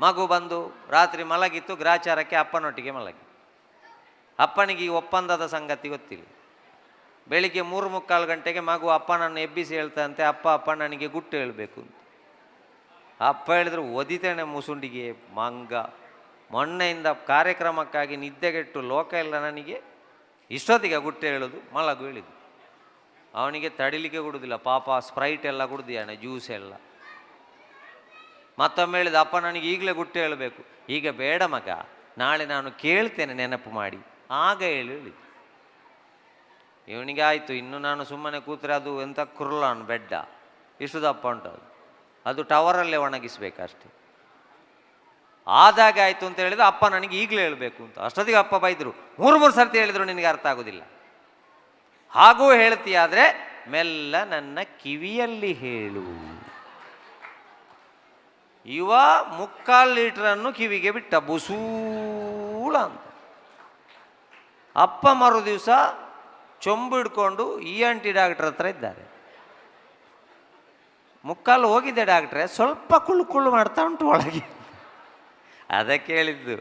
ಮಗು ಬಂದು ರಾತ್ರಿ ಮಲಗಿತ್ತು, ಗ್ರಾಚಾರಕ್ಕೆ ಅಪ್ಪನೊಟ್ಟಿಗೆ ಮಲಗಿ. ಅಪ್ಪನಿಗೆ ಈ ಒಪ್ಪಂದದ ಸಂಗತಿ ಗೊತ್ತಿಲ್ಲ. ಬೆಳಿಗ್ಗೆ 3:45 ಗಂಟೆಗೆ ಮಗು ಅಪ್ಪನನ್ನು ಎಬ್ಬಿಸಿ ಹೇಳ್ತಂತೆ, ಅಪ್ಪ ನನಗೆ ಗುಟ್ಟು ಹೇಳಬೇಕು ಅಂತ. ಅಪ್ಪ ಹೇಳಿದ್ರು, ಒದಿತೇನೆ ಮುಸುಂಡಿಗೆ ಮಂಗ, ಮೊನ್ನೆಯಿಂದ ಕಾರ್ಯಕ್ರಮಕ್ಕಾಗಿ ನಿದ್ದೆಗೆಟ್ಟು ಲೋಕ ಇಲ್ಲ ನನಗೆ, ಇಷ್ಟೊತ್ತಿಗೆ ಗುಟ್ಟು ಹೇಳೋದು, ಮಲಗು ಹೇಳಿದ್ದು. ಅವನಿಗೆ ತಡಿಲಿಕ್ಕೆ ಕೊಡುವುದಿಲ್ಲ ಪಾಪ, ಸ್ಪ್ರೈಟ್ ಎಲ್ಲ ಕುಡ್ದಿಯಾನೆ, ಜ್ಯೂಸ್ ಎಲ್ಲ. ಮತ್ತೊಮ್ಮೆ ಹೇಳಿದ, ಅಪ್ಪ ನನಗೆ ಈಗಲೇ ಗುಟ್ಟು ಹೇಳಬೇಕು. ಈಗ ಬೇಡ ಮಗ, ನಾಳೆ ನಾನು ಕೇಳ್ತೇನೆ ನೆನಪು ಮಾಡಿ, ಆಗ ಹೇಳಿದ್ದು. ಇವನಿಗೆ ಆಯಿತು, ಇನ್ನು ನಾನು ಸುಮ್ಮನೆ ಕೂತ್ರೆ ಅದು ಎಂಥ ಕುರ್ಲಾನ್ ಬೆಡ್ಡ, ಇಷ್ಟು ದಪ್ಪ ಉಂಟು, ಅದು ಟವರಲ್ಲೇ ಒಣಗಿಸ್ಬೇಕಷ್ಟೆ. ಆದಾಗ ಆಯಿತು ಅಂತ ಹೇಳಿದ, ಅಪ್ಪ ನನಗೆ ಈಗಲೇ ಹೇಳಬೇಕು ಅಂತ. ಅಷ್ಟೊತ್ತಿಗೆ ಅಪ್ಪ ಬೈದರು, 3 ಸರ್ತಿ ಹೇಳಿದ್ರು ನಿನಗೆ ಅರ್ಥ ಆಗೋದಿಲ್ಲ. ಹಾಗೂ ಹೇಳ್ತೀಯಾದರೆ ಮೆಲ್ಲ ನನ್ನ ಕಿವಿಯಲ್ಲಿ ಹೇಳು. ಇವ 3/4 ಲೀಟ್ರನ್ನು ಕಿವಿಗೆ ಬಿಟ್ಟ, ಬುಸೂಳ ಅಂತ. ಅಪ್ಪ ಮರು ದಿವಸ ಚೊಂಬು ಹಿಡ್ಕೊಂಡು ENT ಡಾಕ್ಟ್ರ್ ಹತ್ರ ಇದ್ದಾರೆ. 3/4 ಹೋಗಿದ್ದೆ ಡಾಕ್ಟ್ರೆ, ಸ್ವಲ್ಪ ಕುಳ್ಳು ಮಾಡ್ತಾ ಉಂಟು ಒಳಗೆ. ಅದಕ್ಕೆ ಹೇಳಿದ್ದು,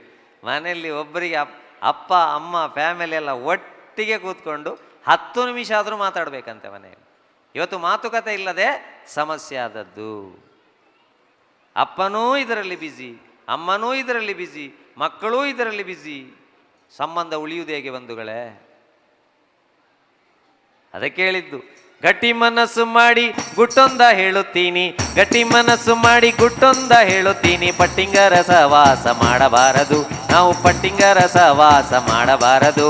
ಮನೆಯಲ್ಲಿ ಒಬ್ಬರಿಗೆ ಅಪ್ಪ ಅಮ್ಮ ಫ್ಯಾಮಿಲಿ ಎಲ್ಲ ಒಟ್ಟಿಗೆ ಕೂತ್ಕೊಂಡು 10 ನಿಮಿಷ ಆದರೂ ಮಾತಾಡಬೇಕಂತೆ ಮನೆಯಲ್ಲಿ. ಇವತ್ತು ಮಾತುಕತೆ ಇಲ್ಲದೆ ಸಮಸ್ಯೆ ಆದದ್ದು. ಅಪ್ಪನೂ ಇದರಲ್ಲಿ ಬ್ಯುಸಿ, ಅಮ್ಮನೂ ಇದರಲ್ಲಿ ಬ್ಯುಸಿ, ಮಕ್ಕಳೂ ಇದರಲ್ಲಿ ಬ್ಯುಸಿ. ಸಂಬಂಧ ಉಳಿಯುವುದು ಹೇಗೆ ಬಂಧುಗಳೇ? ಅದಕ್ಕೆ ಹೇಳಿದ್ದು, ಗಟ್ಟಿ ಮನಸ್ಸು ಮಾಡಿ ಗುಟ್ಟೊಂದ ಹೇಳುತ್ತೀನಿ, ಗಟ್ಟಿ ಮನಸ್ಸು ಮಾಡಿ ಗುಟ್ಟೊಂದ ಹೇಳುತ್ತೀನಿ. ಪಟ್ಟಿಂಗರ ಸಹವಾಸ ಮಾಡಬಾರದು, ನಾವು ಪಟ್ಟಿಂಗರ ಸಹವಾಸ ಮಾಡಬಾರದು.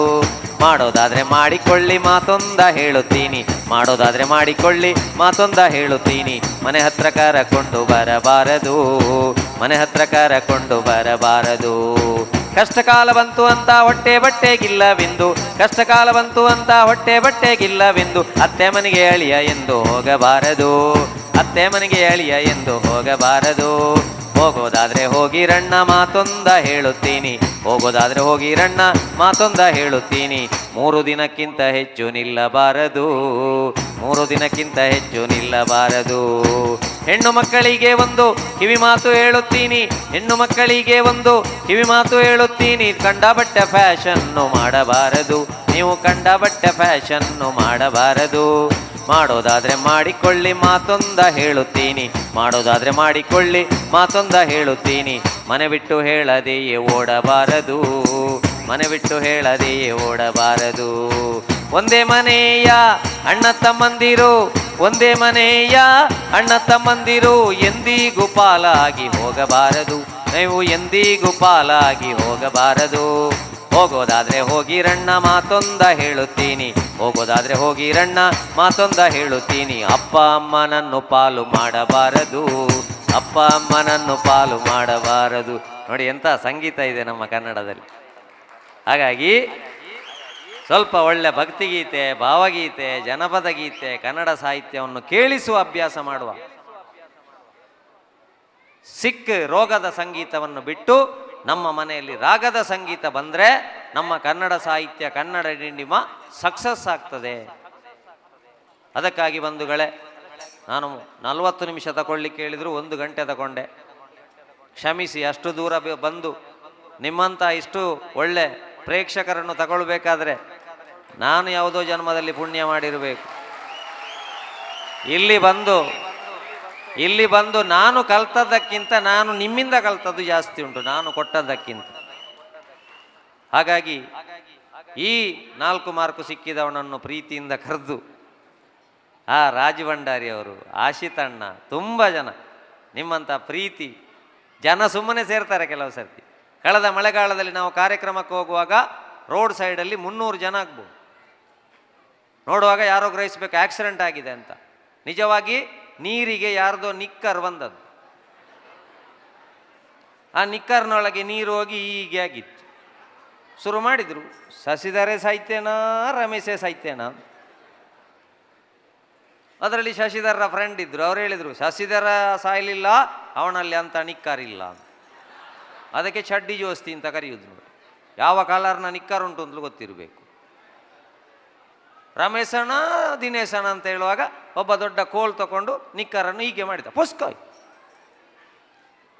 ಮಾಡೋದಾದ್ರೆ ಮಾಡಿಕೊಳ್ಳಿ ಮಾತೊಂದ ಹೇಳುತ್ತೀನಿ, ಮಾಡೋದಾದ್ರೆ ಮಾಡಿಕೊಳ್ಳಿ ಮಾತೊಂದ ಹೇಳುತ್ತೀನಿ. ಮನೆ ಹತ್ರ ಕರಕೊಂಡು ಬರಬಾರದು, ಮನೆ ಹತ್ರ ಕರಕೊಂಡು ಬರಬಾರದು. ಕಷ್ಟ ಕಾಲ ಬಂತು ಅಂತ ಹೊಟ್ಟೆ ಬಟ್ಟೆಗಿಲ್ಲವೆಂದು, ಕಷ್ಟ ಕಾಲ ಬಂತು ಅಂತ ಹೊಟ್ಟೆ ಬಟ್ಟೆಗಿಲ್ಲವೆಂದು ಅತ್ತೆ ಮನೆಗೆ ಅಳಿಯ ಎಂದು ಹೋಗಬಾರದು, ಅತ್ತೆ ಮನೆಗೆ ಅಳಿಯ ಎಂದು ಹೋಗಬಾರದು. ಹೋಗೋದಾದ್ರೆ ಹೋಗಿರಣ್ಣ ಮಾತೊಂದ ಹೇಳುತ್ತೀನಿ, ಹೋಗೋದಾದ್ರೆ ಹೋಗಿರಣ್ಣ ಮಾತೊಂದ ಹೇಳುತ್ತೀನಿ. 3 ದಿನಕ್ಕಿಂತ ಹೆಚ್ಚು ನಿಲ್ಲಬಾರದು, 3 ದಿನಕ್ಕಿಂತ ಹೆಚ್ಚು ನಿಲ್ಲಬಾರದು. ಹೆಣ್ಣು ಮಕ್ಕಳಿಗೆ ಒಂದು ಕಿವಿ ಮಾತು ಹೇಳುತ್ತೀನಿ, ಹೆಣ್ಣು ಮಕ್ಕಳಿಗೆ ಒಂದು ಕಿವಿ ಮಾತು ಹೇಳುತ್ತೀನಿ. ಕಂಡ ಬಟ್ಟೆ ಫ್ಯಾಷನ್ನು ಮಾಡಬಾರದು, ನೀವು ಕಂಡ ಬಟ್ಟೆ ಫ್ಯಾಷನ್ನು ಮಾಡಬಾರದು. ಮಾಡೋದಾದ್ರೆ ಮಾಡಿಕೊಳ್ಳಿ ಮಾತೊಂದ ಹೇಳುತ್ತೀನಿ, ಮಾಡೋದಾದ್ರೆ ಮಾಡಿಕೊಳ್ಳಿ ಮಾತೊಂದ ಹೇಳುತ್ತೀನಿ. ಮನೆ ಬಿಟ್ಟು ಹೇಳದೆಯೇ ಓಡಬಾರದು, ಮನೆ ಬಿಟ್ಟು ಹೇಳದೆಯೇ ಓಡಬಾರದು. ಒಂದೇ ಮನೆಯ ಅಣ್ಣ ತಮ್ಮಂದಿರು, ಒಂದೇ ಮನೆಯ ಅಣ್ಣ ತಮ್ಮಂದಿರು, ಎಂದಿಗೂ ಪಾಲಾಗಿ ಹೋಗಬಾರದು. ನೀವು ಎಂದಿಗೂ ಪಾಲಾಗಿ ಹೋಗಬಾರದು. ಹೋಗೋದಾದ್ರೆ ಹೋಗಿರಣ್ಣ ಮಾತೊಂದ ಹೇಳುತ್ತೀನಿ, ಹೋಗೋದಾದ್ರೆ ಹೋಗಿರಣ್ಣ ಮಾತೊಂದ ಹೇಳುತ್ತೀನಿ. ಅಪ್ಪ ಅಮ್ಮನನ್ನು ಪಾಲು ಮಾಡಬಾರದು, ಅಪ್ಪ ಅಮ್ಮನನ್ನು ಪಾಲು ಮಾಡಬಾರದು. ನೋಡಿ ಎಂಥ ಸಂಗೀತ ಇದೆ ನಮ್ಮ ಕನ್ನಡದಲ್ಲಿ. ಹಾಗಾಗಿ ಸ್ವಲ್ಪ ಒಳ್ಳೆ ಭಕ್ತಿಗೀತೆ, ಭಾವಗೀತೆ, ಜನಪದ ಗೀತೆ, ಕನ್ನಡ ಸಾಹಿತ್ಯವನ್ನು ಕೇಳಿಸುವ ಅಭ್ಯಾಸ ಮಾಡುವ. ಸಿಕ್ ರೋಗದ ಸಂಗೀತವನ್ನು ಬಿಟ್ಟು ನಮ್ಮ ಮನೆಯಲ್ಲಿ ರಾಗದ ಸಂಗೀತ ಬಂದರೆ ನಮ್ಮ ಕನ್ನಡ ಸಾಹಿತ್ಯ, ಕನ್ನಡ ಡಿಂಡಿಮ ಸಕ್ಸಸ್ ಆಗ್ತದೆ. ಅದಕ್ಕಾಗಿ ಬಂಧುಗಳೇ, ನಾನು 40 ನಿಮಿಷ ತಗೊಳ್ಳಿಕ್ಕೆ ಹೇಳಿದ್ರು 1 ಗಂಟೆ ತಗೊಂಡೆ. ಕ್ಷಮಿಸಿ. ಅಷ್ಟು ದೂರ ಬಂದು ನಿಮ್ಮಂಥ ಇಷ್ಟು ಒಳ್ಳೆ ಪ್ರೇಕ್ಷಕರನ್ನು ತಗೊಳ್ಬೇಕಾದ್ರೆ ನಾನು ಯಾವುದೋ ಜನ್ಮದಲ್ಲಿ ಪುಣ್ಯ ಮಾಡಿರಬೇಕು. ಇಲ್ಲಿ ಬಂದು ನಾನು ಕಲ್ತದ್ದಕ್ಕಿಂತ ನಾನು ನಿಮ್ಮಿಂದ ಕಲ್ತದ್ದು ಜಾಸ್ತಿ ಉಂಟು, ನಾನು ಕೊಟ್ಟದ್ದಕ್ಕಿಂತ. ಹಾಗಾಗಿ ಈ 4 ಮಾರ್ಕು ಸಿಕ್ಕಿದವನನ್ನು ಪ್ರೀತಿಯಿಂದ ಕರೆದು ರಾಜು ಭಂಡಾರಿ ಅವರು, ಆಶಿತಣ್ಣ, ತುಂಬ ಜನ ನಿಮ್ಮಂಥ ಪ್ರೀತಿ ಜನ ಸುಮ್ಮನೆ ಸೇರ್ತಾರೆ ಕೆಲವು ಸರ್ತಿ. ಕಳೆದ ಮಳೆಗಾಲದಲ್ಲಿ ನಾವು ಕಾರ್ಯಕ್ರಮಕ್ಕೆ ಹೋಗುವಾಗ ರೋಡ್ ಸೈಡಲ್ಲಿ 300 ಜನ ಆಗ್ಬೋದು. ನೋಡುವಾಗ ಯಾರೋ ಗ್ರಹಿಸಬೇಕು ಆಕ್ಸಿಡೆಂಟ್ ಆಗಿದೆ ಅಂತ. ನಿಜವಾಗಿ ನೀರಿಗೆ ಯಾರ್ದೋ ನಿಕ್ಕರ್ ಬಂದದ್ದು. ಆ ನಿಕ್ಕರ್ನೊಳಗೆ ನೀರು ಹೋಗಿ ಹೀಗೆ ಆಗಿತ್ತು. ಶುರು ಮಾಡಿದರು, ಶಶಿಧರೇ ಸಾಯ್ತೇನಾ ರಮೇಶೇ ಸಾಯ್ತೇನಾ. ಅದರಲ್ಲಿ ಶಶಿಧರ ಫ್ರೆಂಡ್ ಇದ್ರು, ಅವ್ರು ಹೇಳಿದರು ಶಶಿಧರ ಸಾಯಲಿಲ್ಲ, ಅವನಲ್ಲಿ ಅಂತ ನಿಕ್ಕರಿಲ್ಲ. ಅದಕ್ಕೆ ಚಡ್ಡಿ ಜೋಸ್ತಿ ಅಂತ ಕರೆಯುವುದು. ನೋಡಿ, ಯಾವ ಕಲರ್ನ ನಿಕ್ಕರ್ ಉಂಟು ಅಂತಲೂ ಗೊತ್ತಿರಬೇಕು. ರಮೇಶಣ್ಣ ದಿನೇಶಣ್ಣ ಅಂತ ಹೇಳುವಾಗ ಒಬ್ಬ ದೊಡ್ಡ ಕೋಲ್ ತಗೊಂಡು ನಿಕ್ಕರನ್ನು ಹೀಗೆ ಮಾಡಿದ, ಪುಸ್ಕಾಯ್.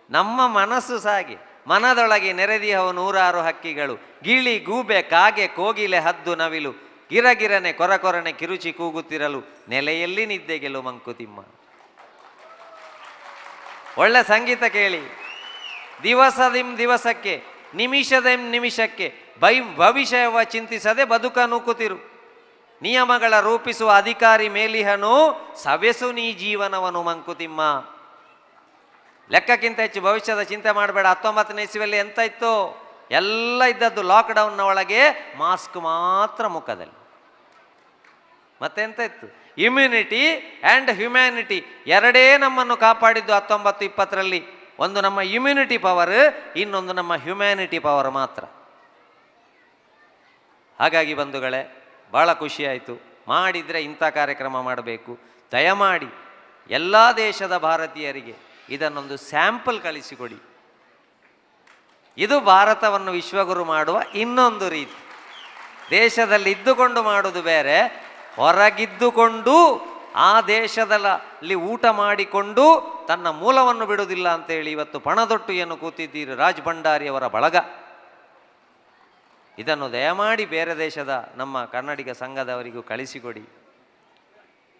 ನಮ್ಮ ಮನಸ್ಸು ಸಾಗೆ, ಮನದೊಳಗೆ ನೆರೆದಿಹವು 106 ಹಕ್ಕಿಗಳು, ಗಿಳಿ, ಗೂಬೆ, ಕಾಗೆ, ಕೋಗಿಲೆ, ಹದ್ದು, ನವಿಲು, ಗಿರಗಿರನೆ ಕೊರಕೊರನೆ ಕಿರುಚಿ ಕೂಗುತ್ತಿರಲು, ನೆಲೆಯಲ್ಲಿ ನಿದ್ದೆಗೆಲು ಮಂಕುತಿಮ್ಮ. ಒಳ್ಳೆ ಸಂಗೀತ ಕೇಳಿ. ದಿವಸಕ್ಕೆ, ನಿಮಿಷಕ್ಕೆ ಭವಿಷ್ಯವ ಚಿಂತಿಸದೆ ಬದುಕ ನೂಕುತ್ತಿರು. ನಿಯಮಗಳ ರೂಪಿಸುವ ಅಧಿಕಾರಿ ಮೇಲಿಹನು, ಸವೆಸು ನೀ ಜೀವನವನು ಮಂಕುತಿಮ್ಮ. ಲೆಕ್ಕಕ್ಕಿಂತ ಹೆಚ್ಚು ಭವಿಷ್ಯದ ಚಿಂತೆ ಮಾಡಬೇಡ. 19ನೇ ಇಸ್ವಿಯಲ್ಲಿ ಎಂತ ಇತ್ತು? ಎಲ್ಲ ಇದ್ದದ್ದು ಲಾಕ್ಡೌನ್ನ ಒಳಗೆ, ಮಾಸ್ಕ್ ಮಾತ್ರ ಮುಖದಲ್ಲಿ. ಮತ್ತೆಂತ ಇತ್ತು? ಇಮ್ಯುನಿಟಿ ಆ್ಯಂಡ್ ಹ್ಯುಮ್ಯಾನಿಟಿ ಎರಡೇ ನಮ್ಮನ್ನು ಕಾಪಾಡಿದ್ದು 19-20ರಲ್ಲಿ. ಒಂದು ನಮ್ಮ ಇಮ್ಯುನಿಟಿ ಪವರ್, ಇನ್ನೊಂದು ನಮ್ಮ ಹ್ಯುಮ್ಯಾನಿಟಿ ಪವರ್ ಮಾತ್ರ. ಹಾಗಾಗಿ ಬಂಧುಗಳೇ, ಭಾಳ ಖುಷಿಯಾಯಿತು. ಮಾಡಿದರೆ ಇಂಥ ಕಾರ್ಯಕ್ರಮ ಮಾಡಬೇಕು. ದಯಮಾಡಿ ಎಲ್ಲ ದೇಶದ ಭಾರತೀಯರಿಗೆ ಇದನ್ನೊಂದು ಸ್ಯಾಂಪಲ್ ಕಳಿಸಿಕೊಡಿ. ಇದು ಭಾರತವನ್ನು ವಿಶ್ವಗುರು ಮಾಡುವ ಇನ್ನೊಂದು ರೀತಿ. ದೇಶದಲ್ಲಿ ಇದ್ದುಕೊಂಡು ಮಾಡೋದು ಬೇರೆ, ಹೊರಗಿದ್ದುಕೊಂಡು ಆ ದೇಶದಲ್ಲಿ ಊಟ ಮಾಡಿಕೊಂಡು ತನ್ನ ಮೂಲವನ್ನು ಬಿಡುವುದಿಲ್ಲ ಅಂತೇಳಿ ಇವತ್ತು ಪಣದೊಟ್ಟು ಏನು ಕೂತಿದ್ದೀರಿ ರಾಜ್ ಭಂಡಾರಿಯವರ ಬಳಗ. ಇದನ್ನು ದಯಮಾಡಿ ಬೇರೆ ದೇಶದ ನಮ್ಮ ಕನ್ನಡಿಗ ಸಂಘದವರಿಗೂ ಕಳಿಸಿಕೊಡಿ.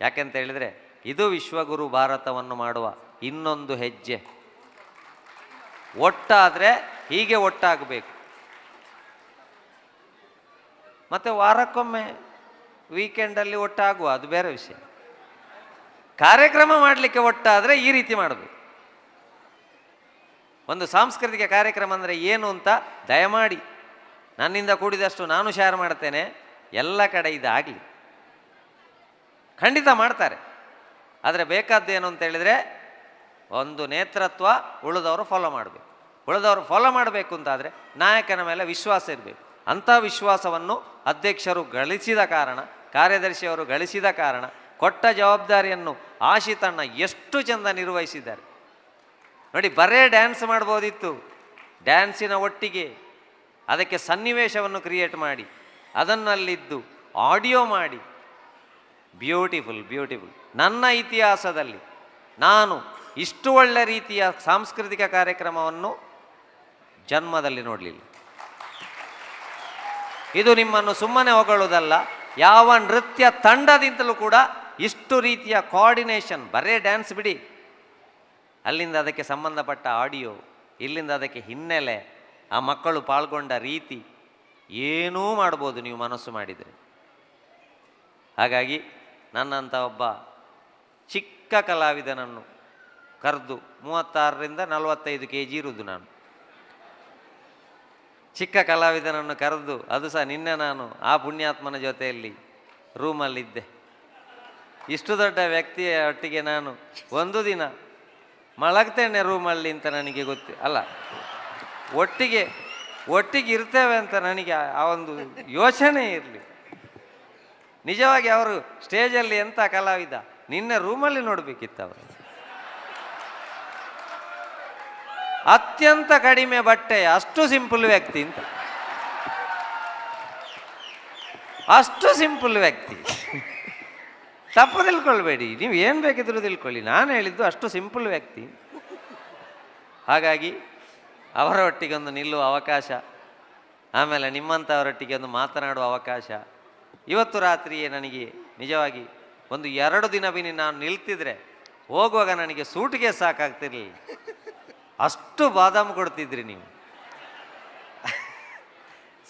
ಯಾಕೆಂತ ಹೇಳಿದರೆ ಇದು ವಿಶ್ವಗುರು ಭಾರತವನ್ನು ಮಾಡುವ ಇನ್ನೊಂದು ಹೆಜ್ಜೆ. ಒಟ್ಟಾದರೆ ಹೀಗೆ ಒಟ್ಟಾಗಬೇಕು. ಮತ್ತು ವಾರಕ್ಕೊಮ್ಮೆ ವೀಕೆಂಡಲ್ಲಿ ಒಟ್ಟಾಗುವ ಅದು ಬೇರೆ ವಿಷಯ. ಕಾರ್ಯಕ್ರಮ ಮಾಡಲಿಕ್ಕೆ ಒಟ್ಟಾದರೆ ಈ ರೀತಿ ಮಾಡಬೇಕು. ಒಂದು ಸಾಂಸ್ಕೃತಿಕ ಕಾರ್ಯಕ್ರಮ ಅಂದರೆ ಏನು ಅಂತ ದಯಮಾಡಿ ನನ್ನಿಂದ ಕೂಡಿದಷ್ಟು ನಾನು ಶೇರ್ ಮಾಡ್ತೇನೆ. ಎಲ್ಲ ಕಡೆ ಇದಾಗಲಿ, ಖಂಡಿತ ಮಾಡ್ತಾರೆ. ಆದರೆ ಬೇಕಾದ್ದೇನು ಅಂತ ಹೇಳಿದರೆ ಒಂದು ನೇತೃತ್ವ, ಉಳಿದವರು ಫಾಲೋ ಮಾಡಬೇಕು. ಉಳಿದವರು ಫಾಲೋ ಮಾಡಬೇಕು ಅಂತಾದರೆ ನಾಯಕನ ಮೇಲೆ ವಿಶ್ವಾಸ ಇರಬೇಕು. ಅಂಥ ವಿಶ್ವಾಸವನ್ನು ಅಧ್ಯಕ್ಷರು ಗಳಿಸಿದ ಕಾರಣ, ಕಾರ್ಯದರ್ಶಿಯವರು ಗಳಿಸಿದ ಕಾರಣ, ಕೊಟ್ಟ ಜವಾಬ್ದಾರಿಯನ್ನು ಆಶಿತಣ್ಣ ಎಷ್ಟು ಚೆಂದ ನಿರ್ವಹಿಸಿದ್ದಾರೆ ನೋಡಿ. ಬರೇ ಡ್ಯಾನ್ಸ್ ಮಾಡ್ಬೋದಿತ್ತು, ಡ್ಯಾನ್ಸಿನ ಒಟ್ಟಿಗೆ ಅದಕ್ಕೆ ಸನ್ನಿವೇಶವನ್ನು ಕ್ರಿಯೇಟ್ ಮಾಡಿ ಅದನ್ನಲ್ಲಿದ್ದು ಆಡಿಯೋ ಮಾಡಿ ಬ್ಯೂಟಿಫುಲ್. ನನ್ನ ಇತಿಹಾಸದಲ್ಲಿ ನಾನು ಇಷ್ಟು ಒಳ್ಳೆ ರೀತಿಯ ಸಾಂಸ್ಕೃತಿಕ ಕಾರ್ಯಕ್ರಮವನ್ನು ಜನ್ಮದಲ್ಲಿ ನೋಡಲಿಲ್ಲ. ಇದು ನಿಮ್ಮನ್ನು ಸುಮ್ಮನೆ ಹೊಗಳುವುದಲ್ಲ, ಯಾವ ನೃತ್ಯ ತಂಡದಿಂದಲೂ ಕೂಡ ಇಷ್ಟು ರೀತಿಯ ಕೋಆರ್ಡಿನೇಷನ್. ಬರೇ ಡ್ಯಾನ್ಸ್ ಬಿಡಿ, ಅಲ್ಲಿಂದ ಅದಕ್ಕೆ ಸಂಬಂಧಪಟ್ಟ ಆಡಿಯೋ, ಇಲ್ಲಿಂದ ಅದಕ್ಕೆ ಹಿನ್ನೆಲೆ, ಆ ಮಕ್ಕಳು ಪಾಲ್ಗೊಂಡ ರೀತಿ, ಏನೂ ಮಾಡ್ಬೋದು ನೀವು ಮನಸ್ಸು ಮಾಡಿದರೆ. ಹಾಗಾಗಿ ನನ್ನಂಥ ಒಬ್ಬ ಚಿಕ್ಕ ಕಲಾವಿದನನ್ನು ಕರೆದು 36ರಿಂದ 45 kg ಇರುವುದು ನಾನು. ಚಿಕ್ಕ ಕಲಾವಿದನನ್ನು ಕರೆದು, ಅದು ಸಹ ನಿನ್ನೆ ನಾನು ಆ ಪುಣ್ಯಾತ್ಮನ ಜೊತೆಯಲ್ಲಿ ರೂಮಲ್ಲಿದ್ದೆ. ಇಷ್ಟು ದೊಡ್ಡ ವ್ಯಕ್ತಿಯ ಒಟ್ಟಿಗೆ ನಾನು ಒಂದು ದಿನ ಮಲಗ್ತೇನೆ ರೂಮಲ್ಲಿ ಅಂತ ನನಗೆ ಅಲ್ಲ, ಒಟ್ಟಿಗೆ ಇರ್ತೇವೆ ಅಂತ ನನಗೆ ಆ ಒಂದು ಯೋಚನೆ ಇರಲಿ. ನಿಜವಾಗಿ ಅವರು ಸ್ಟೇಜಲ್ಲಿ ಎಂಥ ಕಲಾವಿದ, ನಿನ್ನೆ ರೂಮಲ್ಲಿ ನೋಡಬೇಕಿತ್ತು ಅವರು. ಅತ್ಯಂತ ಕಡಿಮೆ ಬಟ್ಟೆ, ಅಷ್ಟು ಸಿಂಪಲ್ ವ್ಯಕ್ತಿ ಅಂತ. ಅಷ್ಟು ಸಿಂಪಲ್ ವ್ಯಕ್ತಿ, ತಪ್ಪು ತಿಳ್ಕೊಳ್ಬೇಡಿ, ನೀವು ಏನು ಬೇಕಿದ್ರೂ ತಿಳ್ಕೊಳ್ಳಿ, ನಾನು ಹೇಳಿದ್ದು ಅಷ್ಟು ಸಿಂಪಲ್ ವ್ಯಕ್ತಿ. ಹಾಗಾಗಿ ಅವರ ಒಟ್ಟಿಗೆ ಒಂದು ನಿಲ್ಲುವ ಅವಕಾಶ, ಆಮೇಲೆ ನಿಮ್ಮಂಥವರೊಟ್ಟಿಗೆ ಒಂದು ಮಾತನಾಡುವ ಅವಕಾಶ ಇವತ್ತು ರಾತ್ರಿಯೇ ನನಗೆ ನಿಜವಾಗಿ ಒಂದು 2 ದಿನ ಬಿನಿ ನಾನು ನಿಲ್ತಿದ್ರೆ ಹೋಗುವಾಗ ನನಗೆ ಸೂಟಿಗೆ ಸಾಕಾಗ್ತಿರ್ಲಿಲ್ಲ, ಅಷ್ಟು ಬಾದಾಮ್ ಕೊಡ್ತಿದ್ರಿ ನೀವು.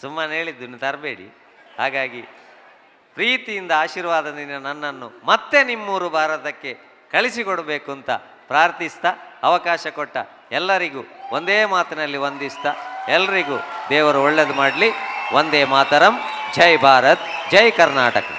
ಸುಮ್ಮನೆ ಹೇಳಿದ್ದು, ನೀವು ತರಬೇಡಿ. ಹಾಗಾಗಿ ಪ್ರೀತಿಯಿಂದ ಆಶೀರ್ವಾದದಿಂದ ನನ್ನನ್ನು ಮತ್ತೆ ನಿಮ್ಮೂರು ಭಾರತಕ್ಕೆ ಕಳಿಸಿಕೊಡಬೇಕು ಅಂತ ಪ್ರಾರ್ಥಿಸ್ತಾ, ಅವಕಾಶ ಕೊಟ್ಟ ಎಲ್ಲರಿಗೂ ಒಂದೇ ಮಾತಿನಲ್ಲಿ ವಂದಿಸ್ತಾ, ಎಲ್ಲರಿಗೂ ದೇವರು ಒಳ್ಳೇದು ಮಾಡಲಿ. ವಂದೇ ಮಾತರಂ. ಜೈ ಭಾರತ್, ಜೈ ಕರ್ನಾಟಕ.